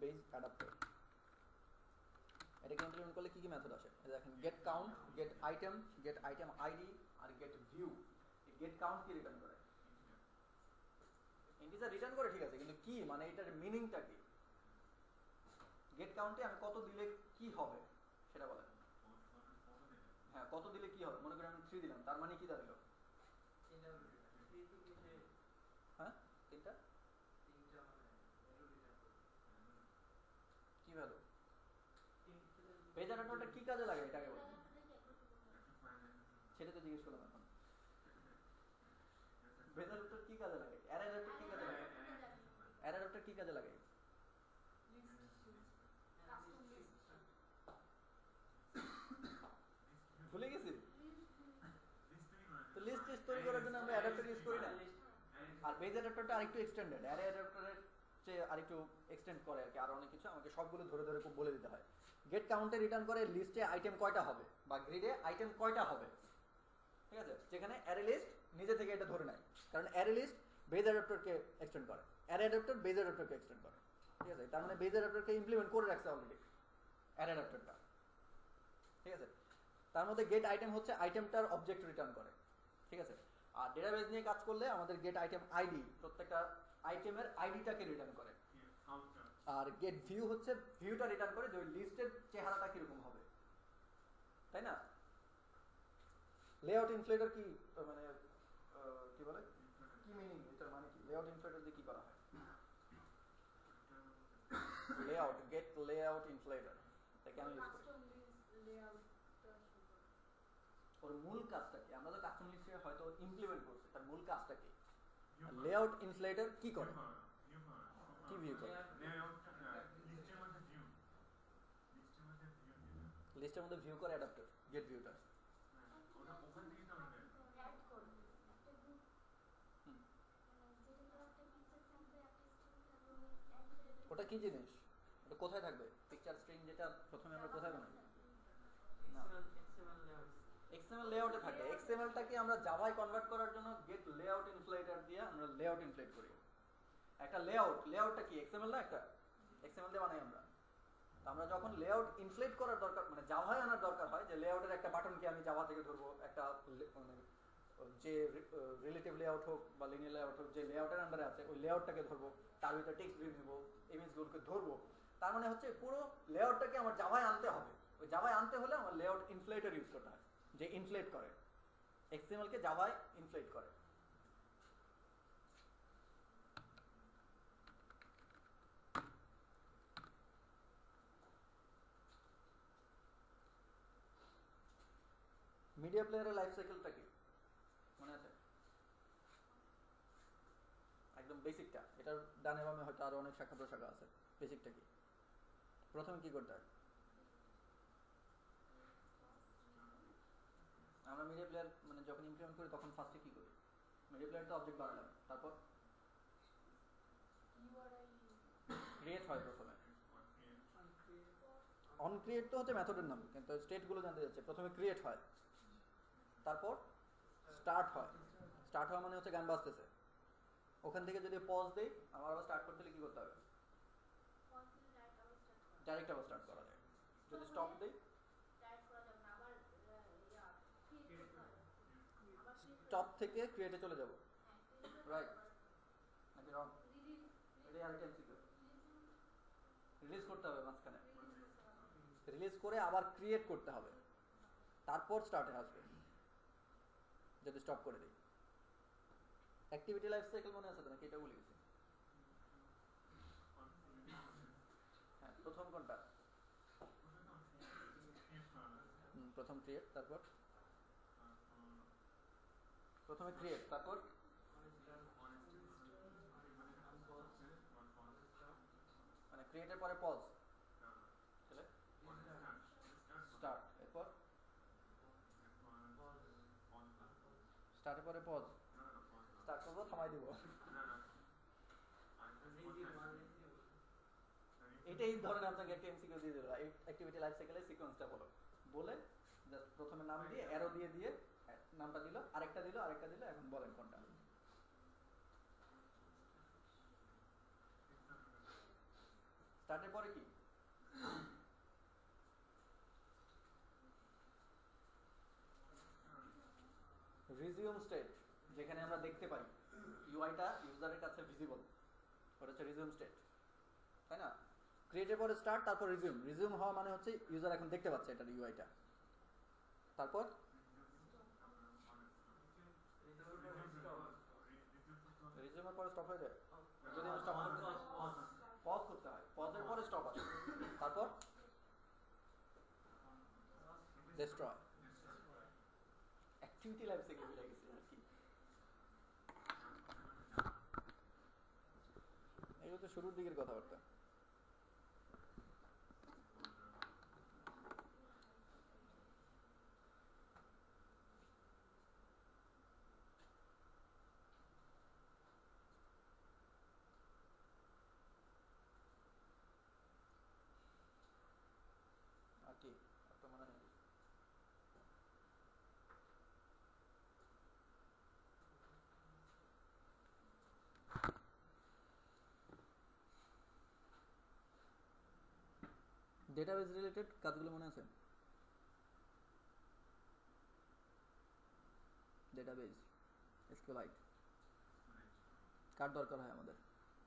বেজ অ্যাডাপ্টার এটাকে ইমপ্লিমেন্ট করলে কি কি মেথড আসে? দেখেন, get count, get item ID আর গেট ভিউ। গেট কাউন্ট কি রিটার্ন করে? ইন্টিজার রিটার্ন করে, ঠিক আছে, কিন্তু কি মানে এটার মিনিংটা কি? গেট কাউন্টে আমি কত দিলে কি হবে সেটা বলেন। হ্যাঁ, কত দিলে কি হবে? মনে করি আমি 3 দিলাম, তার মানে কি দাঁড়ালো? হ্যাঁ, তিনটা কি ভ্যালু? বেজ অ্যাডাপ্টারটা কি কাজে লাগে এটাকে বলেন, সেটা তো জিজ্ঞেস করলাম এখন। বেজ অ্যাডাপ্টার কি কাজে লাগে? অ্যারে অ্যাডাপ্টার কি কাজে লাগে? অ্যারে অ্যাডাপ্টার কি কাজে লাগে? ভুলে গেছি তো। লিস্ট তৈরি করার জন্য আমরা অ্যাডাপ্টার ইউজ করি না। আর বেজ অ্যাডাপ্টারটা আরেকটু এক্সটেন্ডেড, অ্যারে অ্যাডাপ্টারের চেয়ে আরেকটু এক্সটেন্ড করে আর কি, আর অনেক কিছু আমাকে সবগুলো ধরে ধরে খুব বলে দিতে হয়। গেট কাউন্টে রিটার্ন করে লিস্টে আইটেম কয়টা হবে বা গ্রিডে আইটেম কয়টা হবে, ঠিক আছে? যেখানে অ্যারে লিস্ট নিজে থেকে এটা ধরে নেয়, কারণ অ্যারে লিস্ট বেজ অ্যাডাপ্টারকে এক্সটেন্ড করে, অ্যারে অ্যাডাপ্টার বেজ অ্যাডাপ্টারকে এক্সটেন্ড করে, ঠিক আছে? তার মানে বেজ অ্যাডাপ্টারকে ইমপ্লিমেন্ট করে রাখছে অলরেডি অ্যারে অ্যাডাপ্টারটা, ঠিক আছে? তার মধ্যে গেট আইটেম হচ্ছে আইটেমটার অবজেক্ট রিটার্ন করে, ঠিক আছে? আর ডেটাবেজ নিয়ে কাজ করলে আমাদের গেট আইটেম আইডি প্রত্যেকটা আইটেমের আইডিটাকে রিটার্ন করে, আর গেট ভিউ হচ্ছে ভিউটা রিটার্ন করে যে ওই লিস্টের চেহারাটা কিরকম হবে, তাই না? লেআউট ইনফ্লেটর কি মানে কি বলে, কি মিনিং এটার মানে কি? লেআউট ইনফ্লেটর দিয়ে কি করা হয়? লেআউট, গেট লেআউট ইনফ্লেটর এটা কেন ইউজ করি? ওর মূল কাজটা কি? আমরা তো কাস্টম লিস্টে হয়তো ইমপ্লিমেন্ট করছি, তার মূল কাজটা কি? লেআউট ইনফ্লেটর কি করে? কি ভিউ করে? লেআউটটা লিস্টের মধ্যে ভিউ লিস্টের মধ্যে ভিউ করে অ্যাডাপ্টার গেট ভিউটা। ওটা ওখান থেকে তো আমরা নেই। অ্যাড করবে একটা গ্রুপ হুম। যেটা একটা পিকচার থাকবে একটা স্ট্রিং থাকবে ওই অ্যাড ওটা কি জিনিস? ওটা কোথায় থাকবে? পিকচার স্ট্রিং যেটা প্রথমে আমরা কোথায় বানাই? না, XML লেআউটে থাকে। XMLটাকে আমরা জাভায় কনভার্ট করার জন্য গেট লেআউট ইনফ্লেটার দিয়ে আমরা লেআউট ইনফ্লেট করি। একটা লেআউটটা কি XML না? একটা XML দিয়ে বানাই আমরা। তো আমরা যখন লেআউট ইনফ্লেট করার দরকার মানে জাভায় আনার দরকার হয় যে লেআউটের একটা বাটনকে আমি জাভা থেকে ধরবো, একটা মানে যে রিলেটিভ লেআউট হোক বা লিনিয়ার লেআউট হোক যে লেআউটের আন্ডারে আছে ওই লেআউটটাকে ধরবো, তার ভিতরে টেক্সট ভিউ নেবো, ইমেজগুলোকে ধরবো। তার মানে হচ্ছে পুরো লেআউটটাকে আমার জাভায় আনতে হবে। ওই জাভায় আনতে হলে আমার লেআউট ইনফ্লেটার ইউজ করতে হয়, যে ইনফ্লেট করে, XML কে জাভায় ইনফ্লেট করে। মিডিয়া প্লেয়ারের লাইফ সাইকেলটা কি মনে আছে? একদম বেসিকটা, এটার ডানে বামে হয়তো আরো অনেক শাখা প্রশাখা আছে। বেসিকটা কি? প্রথমে কি করতে হয়? আমরা মিডিয়া প্লেয়ার মানে যখন ইমপ্লিমেন্ট করি তখন ফার্স্টে কি করি? মিডিয়া প্লেয়ার তো অবজেক্ট বানালাম, তারপর ইউআরআই ক্রিয়েট হয় প্রথমে। অন ক্রিয়েট তো হচ্ছে মেথডের নাম, কিন্তু স্টেটগুলো জানতে যাচ্ছে। প্রথমে ক্রিয়েট হয়, তারপর স্টার্ট হয়। স্টার্ট হওয়া মানে হচ্ছে গান বাজতেছে, ওখান থেকে যদি পজ দেই আমার আবার স্টার্ট করতে হলে কি করতে হবে? ডাইরেক্ট আবার স্টার্ট করা যায়। যদি স্টপ দেই স্টপ থেকে ক্রিয়েটে চলে যাব, রাইট নাকি রং? এটাই আরেকটা এমসিকিউ। রিলিজ করতে হবে মাঝখানে, রিলিজ করে আবার ক্রিয়েট করতে হবে, তারপর স্টার্টে আসবে যদি স্টপ করে দিই। অ্যাক্টিভিটি লাইফ সাইকেল মনে আছে তো নাকি? এটা ভুলে গেছি। হ্যাঁ, প্রথম কোনটা? প্রথম ক্রিয়েট, তারপর প্রথমে ক্রিয়েট, তারপর মানে ক্রিয়েটের পরে পজ, তাহলে স্টার্ট, এরপর স্টার্টের পরে পজ, স্টার্ট করবো থামাই দিব। এটাই ধরেন আপনাকে একটা এমসিকিউ দিয়ে দিল, অ্যাক্টিভিটি লাইফ সাইকেলের সিকোয়েন্সটা বলো, বলে জাস্ট প্রথমে নাম দিয়ে অ্যারো দিয়ে দিয়ে নামটা দিল, আরেকটা দিল, আরেকটা দিল, এখন বলেন কোনটা? স্টার্টের পরে কি? রিজিউম স্টেট, যেখানে আমরা দেখতে পাই ইউআইটা ইউজারের কাছে ভিজিবল, ওটা হচ্ছে রিজিউম স্টেট, তাই না? ক্রিয়েটের পরে স্টার্ট, তারপর রিজিউম। রিজিউম হওয়া মানে হচ্ছে ইউজার এখন দেখতে পাচ্ছে এটার ইউআইটা। তারপর রিজিউমের পরে স্টপ হয়ে যায়। যদি আমি স্টপ করতে চাই পজ করতে হয়, পজের পরে স্টপ আসে, তারপর ডেস্ট্রয়। অ্যাক্টিভিটি লাইফ সাইকেল ভুলে গেছি আর কি। এগুলো তো শুরুর দিকের কথাবার্তা। আর কি একটা মনে নেই। ডেটাবেজ রিলেটেড কাজগুলো মনে আছে? ডেটাবেজ, এসকিউএলাইট কার দরকার হয় আমাদের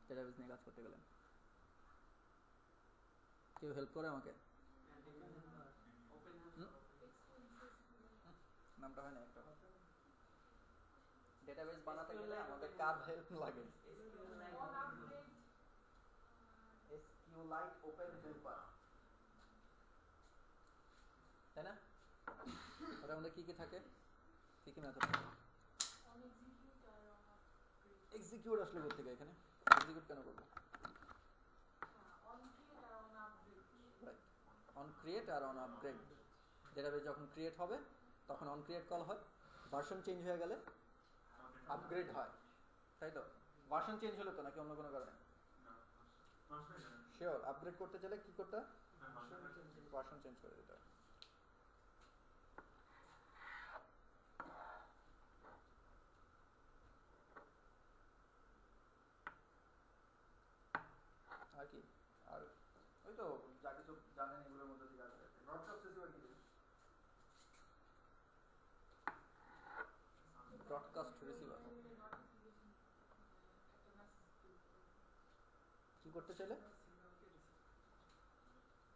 ডেটাবেজ নিয়ে কাজ করতে গেলে? কেউ হেল্প করে আমাকে? নামটা হয় না একটা। ডেটাবেজ বানাতে গেলে আমাদের কার হেল্প লাগে? এসকিউএলাইট ওপেন হেল্পার, তাই না? ওটার মধ্যে কি কি থাকে, কি কি মেথড থাকে? এক্সিকিউট আসলে কোথা থেকে? এখানে এক্সিকিউট কেন করবো? ক্রিয়েট আর অন আপগ্রেড। ডেটাবেস যখন ক্রিয়েট হবে তখন অন ক্রিয়েট কল হয়, ভার্সন চেঞ্জ হয়ে গেলে আপগ্রেড হয়, তাই তো? ভার্সন চেঞ্জ হলে তো নাকি অন্য কোনো কারণে? শিওর, আপগ্রেড করতে চাইলে কি করতে হয়? ভার্সন চেঞ্জ করে দিতে হয়। আর কি? আর ওই তো যা কিছু জানেন এগুলোর মধ্যে থেকে আছে। ব্রডকাস্ট রিসিভার কি জিনিস? ব্রডকাস্ট রিসিভার কি করতে চাইলে?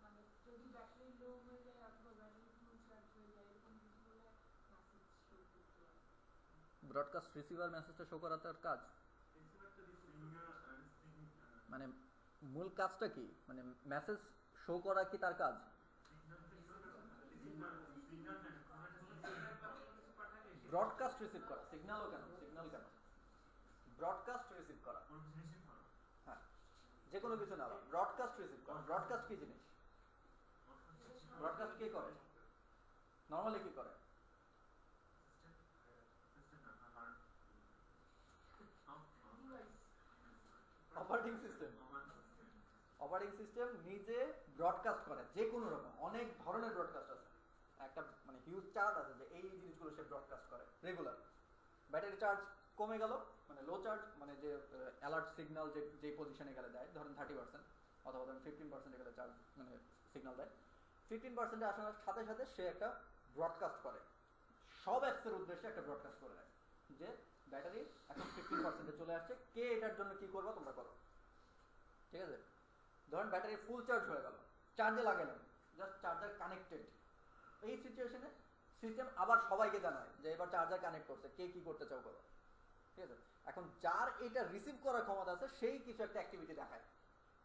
মানে যদি ব্যাটারি লো হয়ে যায় অথবা ব্যাটারি ফুল চার্জ হয়ে যায় এরকম কিছু হলে মেসেজ শো করতে হয়। ব্রডকাস্ট রিসিভার মেসেজটা শো করা তার কাজ, রিসিভার তো মানে মূল কাজটা কি? মানে মেসেজ শো করা কি তার কাজ? ব্রডকাস্ট রিসিভ করা, সিগন্যালও কেন, সিগন্যাল কেন, ব্রডকাস্ট রিসিভ করা, হ্যাঁ যে কোনো কিছু না, ব্রডকাস্ট রিসিভ করা। ব্রডকাস্ট কি জিনিস? ব্রডকাস্ট কে করে? নর্মালি কি করে? Operating system. অপারেটিং সিস্টেম নিজে ব্রডকাস্ট করে যে কোনো রকম, অনেক ধরনের ব্রডকাস্ট আছে, একটা মানে হিউজ চার্ট আছে যে এই জিনিসগুলো সে ব্রডকাস্ট করে রেগুলার। ব্যাটারি চার্জ কমে গেল, মানে লো চার্জ, মানে যে অ্যালার্ট সিগন্যাল যে পজিশনে গেলে দেয়, ধরেন 30% অথবা ধরেন 15% গেলে চার্জ মানে সিগন্যাল দেয়, 15% আসার সাথে সাথে সে একটা ব্রডকাস্ট করে, সব অ্যাপসের উদ্দেশ্যে একটা ব্রডকাস্ট করে দেয় যে ব্যাটারি এখন 15%-এ চলে আসছে, কে এটার জন্য কি করবো তোমরা করো, ঠিক আছে? ধরেন ব্যাটারি ফুল চার্জ হয়ে গেল, চার্জে লাগালেন, জাস্ট চার্জার কানেক্টেড, এই সিচুয়েশনে সিস্টেম আবার সবাইকে জানায় যে এবার চার্জার কানেক্ট করছে, কে কি করতে চাও করো, ঠিক আছে? এখন যার এটা রিসিভ করার ক্ষমতা আছে সেই কিছু একটা অ্যাক্টিভিটি দেখায়।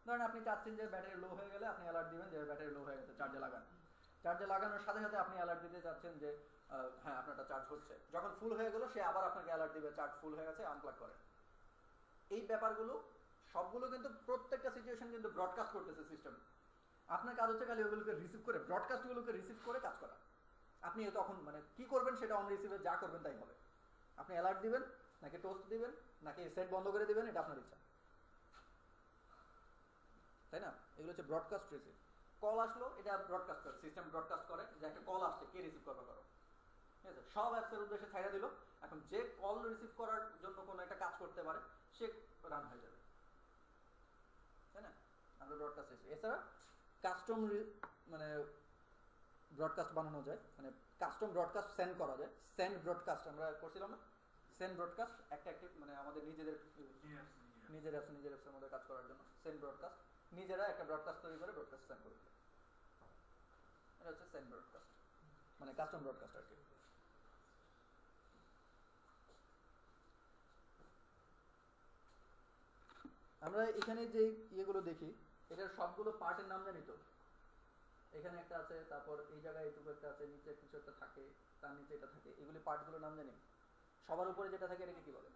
ধরেন আপনি চাচ্ছেন যে ব্যাটারি লো হয়ে গেলে আপনি অ্যালার্ট দিবেন যে ব্যাটারি লো হয়ে গেছে, চার্জে লাগান। চার্জে লাগানোর সাথে সাথে আপনি অ্যালার্ট দিতে চাচ্ছেন যে হ্যাঁ আপনারটা চার্জ হচ্ছে। যখন ফুল হয়ে গেল সে আবার আপনাকে অ্যালার্ট দিবে চার্জ ফুল হয়ে গেছে, আনপ্লাগ করেন। এই ব্যাপারগুলো সবগুলো কিন্তু প্রত্যেকটা সিচুয়েশন কিন্তু ব্রডকাস্ট করতেছে সিস্টেম। আপনার কাজ হচ্ছে খালি ওগুলোকে রিসিভ করে, ব্রডকাস্টগুলোকে রিসিভ করে কাজ করা। আপনি তখন মানে কি করবেন সেটা অন রিসিভে যা করবেন তাই হবে। আপনি অ্যালার্ট দিবেন নাকি টোস্ট দিবেন নাকি সেট বন্ধ করে দিবেন, এটা আপনার ইচ্ছা, তাই না? এগুলো হচ্ছে ব্রডকাস্ট রিসিভ। কল আসলো, এটা ব্রডকাস্ট করে, সিস্টেম ব্রডকাস্ট করে যে একটা কল আসছে, কে রিসিভ করবে করো, ঠিক আছে? সব অ্যাপসের উদ্দেশ্যে ছাইড়া দিল, এখন যে কল রিসিভ করার জন্য কোনো একটা কাজ করতে পারে সে রান হয়ে যাবে, তাই না? আমরা ব্রডকাস্ট রিসিভ। এছাড়া কাস্টম মানে ব্রডকাস্ট বানানো যায়, মানে কাস্টম ব্রডকাস্ট সেন্ড করা যায়। সেন্ড ব্রডকাস্ট আমরা করছিলাম না, সেন্ড ব্রডকাস্ট একটা মানে আমাদের নিজেদের অ্যাপসের মধ্যে কাজ করার জন্য সেন্ড ব্রডকাস্ট, নিজেরা একটা ব্রডকাস্ট তৈরি করে ব্রডকাস্ট সেন্ড করে দিল, এটা হচ্ছে সেন্ড ব্রডকাস্ট, মানে কাস্টম ব্রডকাস্ট আর কি। আমরা এখানে যে ইয়েগুলো দেখি এটার সবগুলো পার্টের নাম জানি তো? এখানে একটা আছে, তারপর এই জায়গায় এইটুকু একটা আছে, নিচে কিছু একটা থাকে, তার নিচে এটা থাকে, এগুলি পার্টগুলোর নাম জানি। সবার উপরে যেটা থাকে এটাকে কি বলে?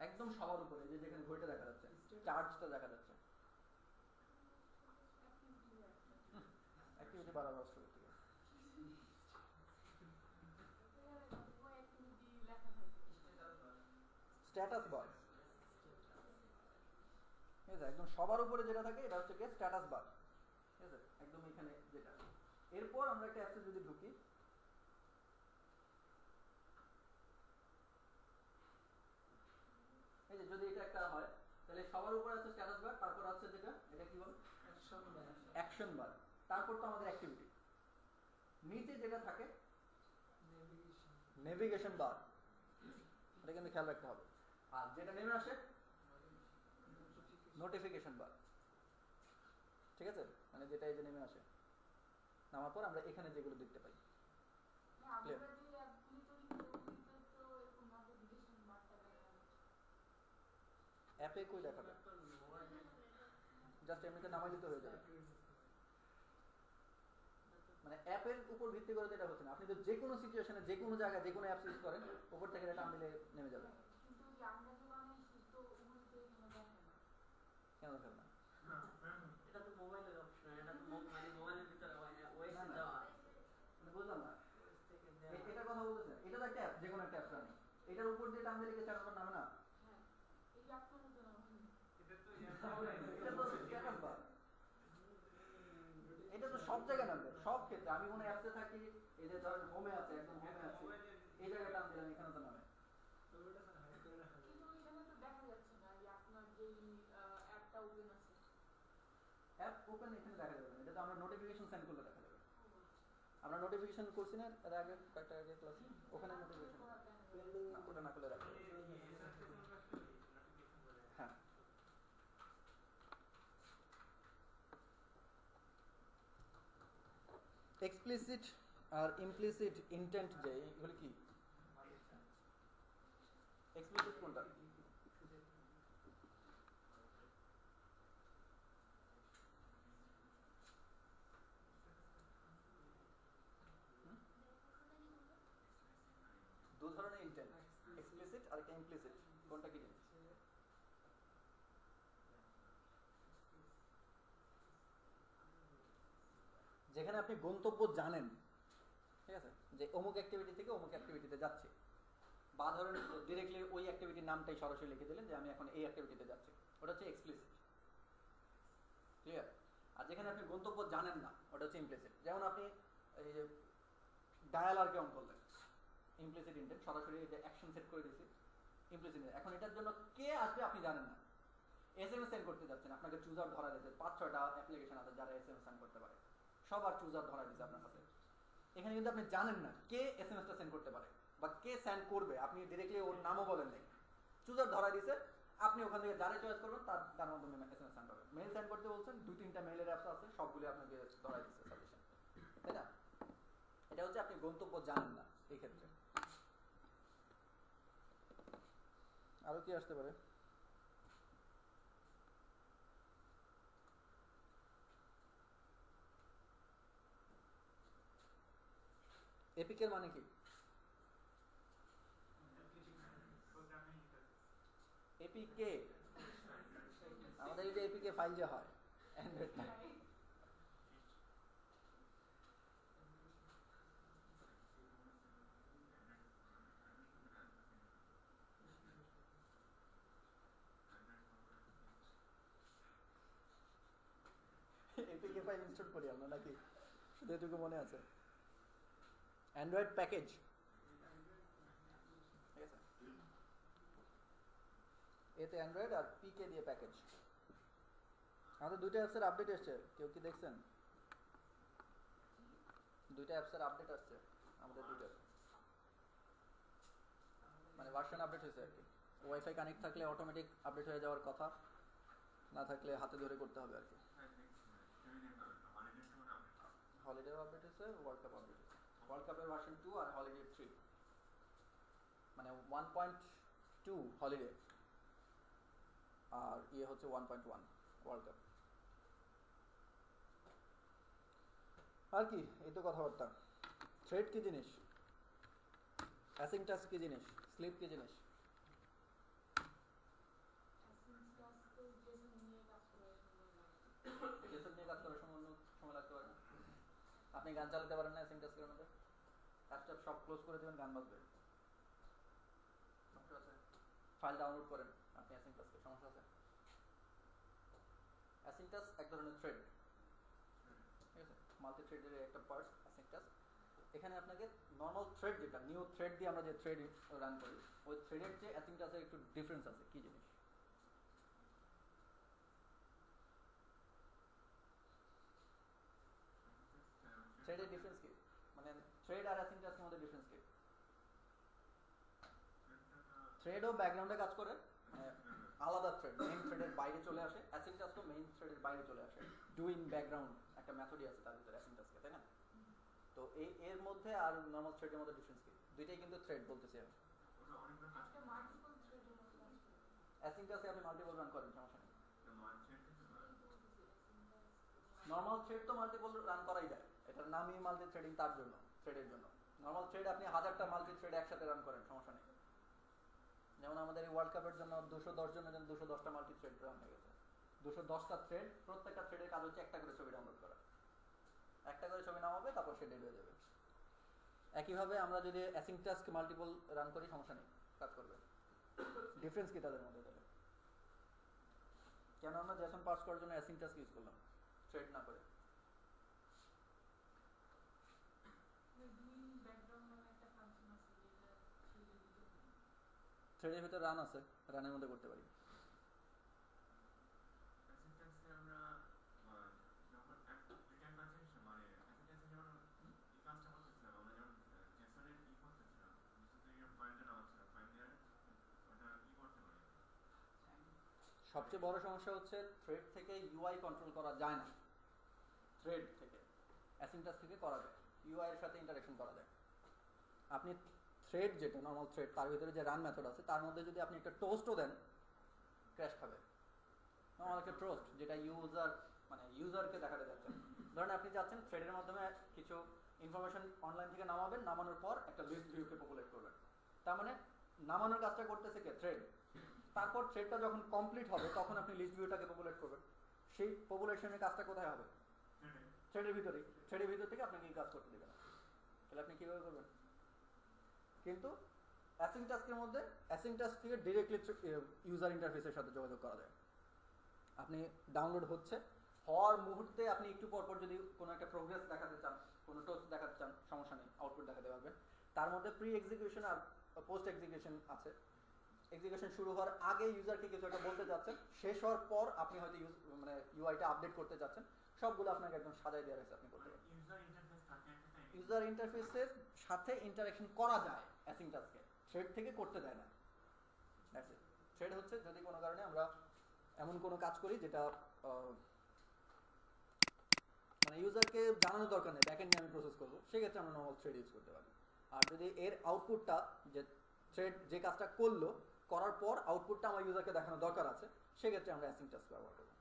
একদম সবার উপরে যে যেখানে ঘড়িটা দেখা যাচ্ছে, চার্জটা দেখা যাচ্ছে, অ্যাক্টিভিটি বাড়াবার আসলে থেকে স্ট্যাটাস বার, ঠিক আছে? একদম সবার উপরে যেটা থাকে এটা হচ্ছে কি স্ট্যাটাস বার, ঠিক আছে? একদম এখানে যেটা। এরপর আমরা একটা অ্যাপসে যদি ঢুকি, এই যে যদি এটা একটা হয় তাহলে সবার উপরে আছে স্ট্যাটাস বার, তারপর আছে যেটা, এটা কি বলে? অ্যাকশন বার। তারপর তো আমাদের অ্যাক্টিভিটি। নিচে যেটা থাকে নেভিগেশন বার, এটা কিন্তু খেয়াল রাখতে হবে। আর যেটা নেমে আসে নোটিফিকেশন বার, ঠিক আছে? মানে যেটা এই যে নেমে আসে, নামার পর আমরা এখানে যেগুলো দেখতে পাই। অ্যাপে কই দেখাবে? জাস্ট এমনিতে নামাই দিতে হয়ে যাবে। মানে অ্যাপের উপর ভিত্তি করে যেটা হচ্ছে না, আপনি তো যে কোনো সিচুয়েশনে যে কোনো জায়গায় যে কোনো অ্যাপস ইউজ করেন উপর থেকে এটা টান দিলে নেমে যাবে। কেন দেখাবে না? এটা তো মোবাইলের অপশন, এটা তো মানে মোবাইলের ভিতরে এটার উপর দিয়ে টান দিলে কি চ্যানেল বার নামে না? হ্যাঁ, এই যে আপনার মতো না মানে। এটা তো এটা তো চ্যানেল বার। এটা তো সব জায়গায় নামবে, সব ক্ষেত্রে। আমি মনে অ্যাপসে থাকি, এই যে ধরেন হোমে আছে, একদম হোমে আছে, এই জায়গায় টান দিলাম, এখানে তো নামে। কিন্তু ওইখানে তো দেখা যাচ্ছে না যে আপনার যেই অ্যাপটা ওপেন আছে। অ্যাপ ওপেন এখানে দেখা যাবে না, এটা তো আমরা নোটিফিকেশন সেন্ড করলে দেখা যাবে। ও আচ্ছা। আমরা নোটিফিকেশন করছি না এর আগে কয়েকটা আগে ক্লাসে, ওখানে নোটিফিকেশন না, ওটা না করলে দেখা যাবে। হ্যাঁ, এক্সপ্লিসিট আর ইমপ্লিসিট ইন্টেন্ট যে এগুলো কি? এক্সপ্লিসিট কোনটা? দু ধরনের ইন্টেন্ট, এক্সপ্লিসিট আর একটা ইমপ্লিসিট। কোনটা কি জিনিস? যেখানে আপনি গন্তব্য জানেন, ঠিক আছে, যে অমুক অ্যাক্টিভিটি থেকে অমুক অ্যাক্টিভিটিতে যাচ্ছে, বা ধরেন ডিরেক্টলি ওই অ্যাক্টিভিটির নামটাই সরাসরি লিখে দিলেন যে আমি এখন এই অ্যাক্টিভিটিতে যাচ্ছি, ওটা হচ্ছে এক্সপ্লিসিট। ক্লিয়ার? আর যেখানে আপনি গন্তব্য জানেন না, ওটা হচ্ছে ইমপ্লিসিট। যেমন আপনি এই যে ডায়ালারকে অন করলেন, ইমপ্লিসিট ইন্টেন্ট, সরাসরি যে অ্যাকশন সেট করে দিয়েছি, ইমপ্লিসিট। এখন এটার জন্য কে আসবে আপনি জানেন না, এসএমএস সেন্ড করতে যাচ্ছেন, আপনাকে চুজার ধরা দিয়েছে, 5-6টা অ্যাপ্লিকেশন আছে যারা এসএমএস সেন্ড করতে পারে, সবার চুজার ধরা দিয়েছে আপনার হাতে। এখানে কিন্তু আপনি জানেন না কে এসএমএসটা সেন্ড করতে পারে বা কে সেন্ড করবে, আপনি ডিরেক্টলি ওর নামও বলেন নাই, চুজার ধরা দিয়েছে, আপনি ওখান থেকে যারা চয়েস করবেন তার মাধ্যমে এসএমএস সেন্ড হবে। মেইল সেন্ড করতে বলছেন, 2-3টা মেইলের অ্যাপস আছে, সবগুলো আপনাকে ধরা দিচ্ছে সাজেশন, তাই না? এটা হচ্ছে আপনি গন্তব্য জানেন না এই ক্ষেত্রে। আরো কি আসতে পারে? এপিকের মানে কি? এপিকে আমাদের এই যে এপিকে ফাইল যে হয় অ্যান্ড্রয়েড, এপিকে ফাইল ইনস্টল করি আমরা নাকি? শুধু এটুকু মনে আছে, অ্যান্ড্রয়েড প্যাকেজ, ঠিক আছে, এতে অ্যান্ড্রয়েড আর পিকে দিয়ে প্যাকেজ। আমাদের দুইটা অ্যাপসের আপডেট এসছে, কেউ কি দেখছেন? দুইটা অ্যাপসের আপডেট আসছে আমাদের দুইটা, মানে ভার্সন আপডেট হয়েছে আর কি। ওয়াইফাই কানেক্ট থাকলে অটোমেটিক আপডেট হয়ে যাওয়ার কথা, না থাকলে হাতে ধরে করতে হবে আর কি। হলিডে আপডেট হয়েছে, ওয়ার্ল্ড কাপ আপডেট হয়েছে, ওয়ার্ল্ড কাপের ভার্সন 2 আর হলিডে 3, মানে 1.2 হলিডে আর ইয়ে হচ্ছে 1.1 ওয়ার্ল্ড কাপ। আর কি, এই তো কথাবার্তা। থ্রেড কি জিনিস, অ্যাসিংটাস কি জিনিস, স্লিপ কি জিনিস? জেসন নিয়ে কাজ করার সময় সময় লাগতে পারে না, আপনি গান চালাতে পারেন না অ্যাসিংটাসের মধ্যে, কাজটা সব ক্লোজ করে দেবেন, গান বাজবে, সমস্যা আছে? ফাইল ডাউনলোড করেন আপনি অ্যাসিংটাসকে, সমস্যা আছে? অ্যাসিংটাস এক ধরনের থ্রেড, ঠিক আছে, মাল্টি থ্রেডের একটা পার্ট অ্যাসিংটাস। এখানে আপনাকে নর্মাল থ্রেড, যেটা নিউ থ্রেড দিয়ে আমরা যে থ্রেড রান করি, ওই থ্রেডের যে অ্যাসিংটাসের একটু ডিফারেন্স আছে। কি জিনিস? থ্রেডের ডিফারেন্স কি, মানে থ্রেড আর অ্যাসিংটাসের মধ্যে ডিফারেন্স কি? থ্রেডও ব্যাকগ্রাউন্ডে কাজ করে, মানে আলাদা থ্রেড, মেইন থ্রেডের বাইরে চলে আসে, অ্যাসিংটাস তো মেইন থ্রেডের বাইরে চলে আসে, ডু ইন ব্যাকগ্রাউন্ড একটা মেথডই আছে তার ভিতরে অ্যাসিংটাসকে, তাই না? তো এর মধ্যে আর নর্মাল থ্রেডের মধ্যে ডিফারেন্স কি? দুইটাই কিন্তু থ্রেড বলতেছি আমি। অ্যাসিংটাসে আপনি মাল্টিপল রান করেন, সমস্যা নেই। নর্মাল থ্রেড তো মাল্টিপল রান করাই যায়, এটার নামই মাল্টি থ্রেডিং, তার জন্য, থ্রেডের জন্য। নর্মাল থ্রেড আপনি 1000টা মাল্টি থ্রেড একসাথে রান করেন, সমস্যা নেই। যেমন আমাদের এই ওয়ার্ল্ড কাপের জন্য 210 জনের জন্য 210টা মাল্টি থ্রেড রান হয়ে গেছে। 210টা থ্রেড, প্রত্যেকটা থ্রেডের কাজ হচ্ছে একটা করে ছবি ডাউনলোড করা, একটা করে ছবি নামাবে, তারপর সে ডেড হয়ে যাবে। একইভাবে আমরা যদি অ্যাসিংটাসকে মাল্টিপল রান করি, সমস্যা নেই, কাজ করবে। ডিফারেন্স কি তাদের মধ্যে তাহলে? কেন আমরা জেসন পাস করার জন্য অ্যাসিং টাস্ক ইউজ করলাম থ্রেড না করে? ডুইং ব্যাকগ্রাউন্ড নামে একটা ফাংশন আছে যেটা ছেড়ে দিতে হয়। থ্রেডের ভিতরে রান আছে, রানের মধ্যে করতে পারি। অ্যাসিস্ট্যান্সে আমরা যখন রিটার্ন পাচ্ছি মানে অ্যাসিস্ট্যান্সে যখন এই কাজটা করতেছিলাম আমরা যখন জেসনের করতেছিলাম বিশেষ ফাইলটা নেওয়া ছিল ফাইল দিয়ে ওটা করতে পারি। সবচেয়ে বড় সমস্যা হচ্ছে থ্রেড থেকে ইউআই কন্ট্রোল করা যায় না। থ্রেড থেকে অ্যাসিংটাস থেকে করা যায়, ইউআই এর সাথে ইন্টারাকশন করা যায়। আপনি থ্রেড যেটা নর্মাল থ্রেড তার ভিতরে যে রান মেথড আছে তার মধ্যে যদি আপনি একটা টোস্টও দেন ক্র্যাশ খাবে। নর্মাল একটা টোস্ট যেটা ইউজারকে দেখাতে যাচ্ছেন, ধরেন আপনি চাচ্ছেন থ্রেডের মাধ্যমে কিছু ইনফরমেশন অনলাইন থেকে নামাবেন, নামানোর পর একটা লিস্ট ভিউকে পপুলেট করবেন। তার মানে নামানোর কাজটা করতেছে কে? থ্রেড। তারপর থ্রেডটা যখন কমপ্লিট হবে তখন আপনি লিস্ট ভিউটাকে পপুলেট করবেন। সেই পপুলেশনের কাজটা কোথায় হবে? থ্রেডের ভিতরেই। থ্রেডের ভিতর থেকে আপনাকে এই কাজ করতে দেবে না, তাহলে আপনি কীভাবে করবেন? কিন্তু অ্যাসিং টাস্কের মধ্যে অ্যাসিং টাস্ক থেকে ডিরেক্টলি ইউজার ইন্টারফেসের সাথে যোগাযোগ করা যায়। আপনি ডাউনলোড হচ্ছে হওয়ার মুহূর্তে আপনি একটু পরপর যদি কোনো একটা প্রোগ্রেস দেখাতে চান, কোনো টোস্ট দেখাতে চান, সমস্যা নেই, আউটপুট দেখাতে পারবেন। তার মধ্যে প্রি এক্সিকিউশন আর পোস্ট এক্সিকিউশন আছে। এক্সিকিউশন শুরু হওয়ার আগে ইউজারকে কিছু একটা বলতে যাচ্ছেন, শেষ হওয়ার পর আপনি হয়তো ইউআইটা আপডেট করতে যাচ্ছেন, সবগুলো আপনাকে একদম সাজাই দেওয়া হয়েছে, আপনি করতে পারবেন। ইউজার ইন্টারফেসের সাথে ইন্টারাকশন করা যায় অ্যাসিং টাস্কে, থ্রেড থেকে করতে দেয় না। থ্রেড হচ্ছে যদি কোনো কারণে আমরা এমন কোনো কাজ করি যেটা মানে ইউজারকে জানানোর দরকার নেই, ব্যাকএন্ড নিয়ে আমি প্রসেস করবো, সেক্ষেত্রে আমরা নর্মাল থ্রেড ইউজ করতে পারি। আর যদি এর আউটপুটটা যে থ্রেড যে কাজটা করলো করার পর আউটপুটটা আমার ইউজারকে দেখানোর দরকার আছে, সেক্ষেত্রে আমরা অ্যাসিং টাস্ক ব্যবহার করবো।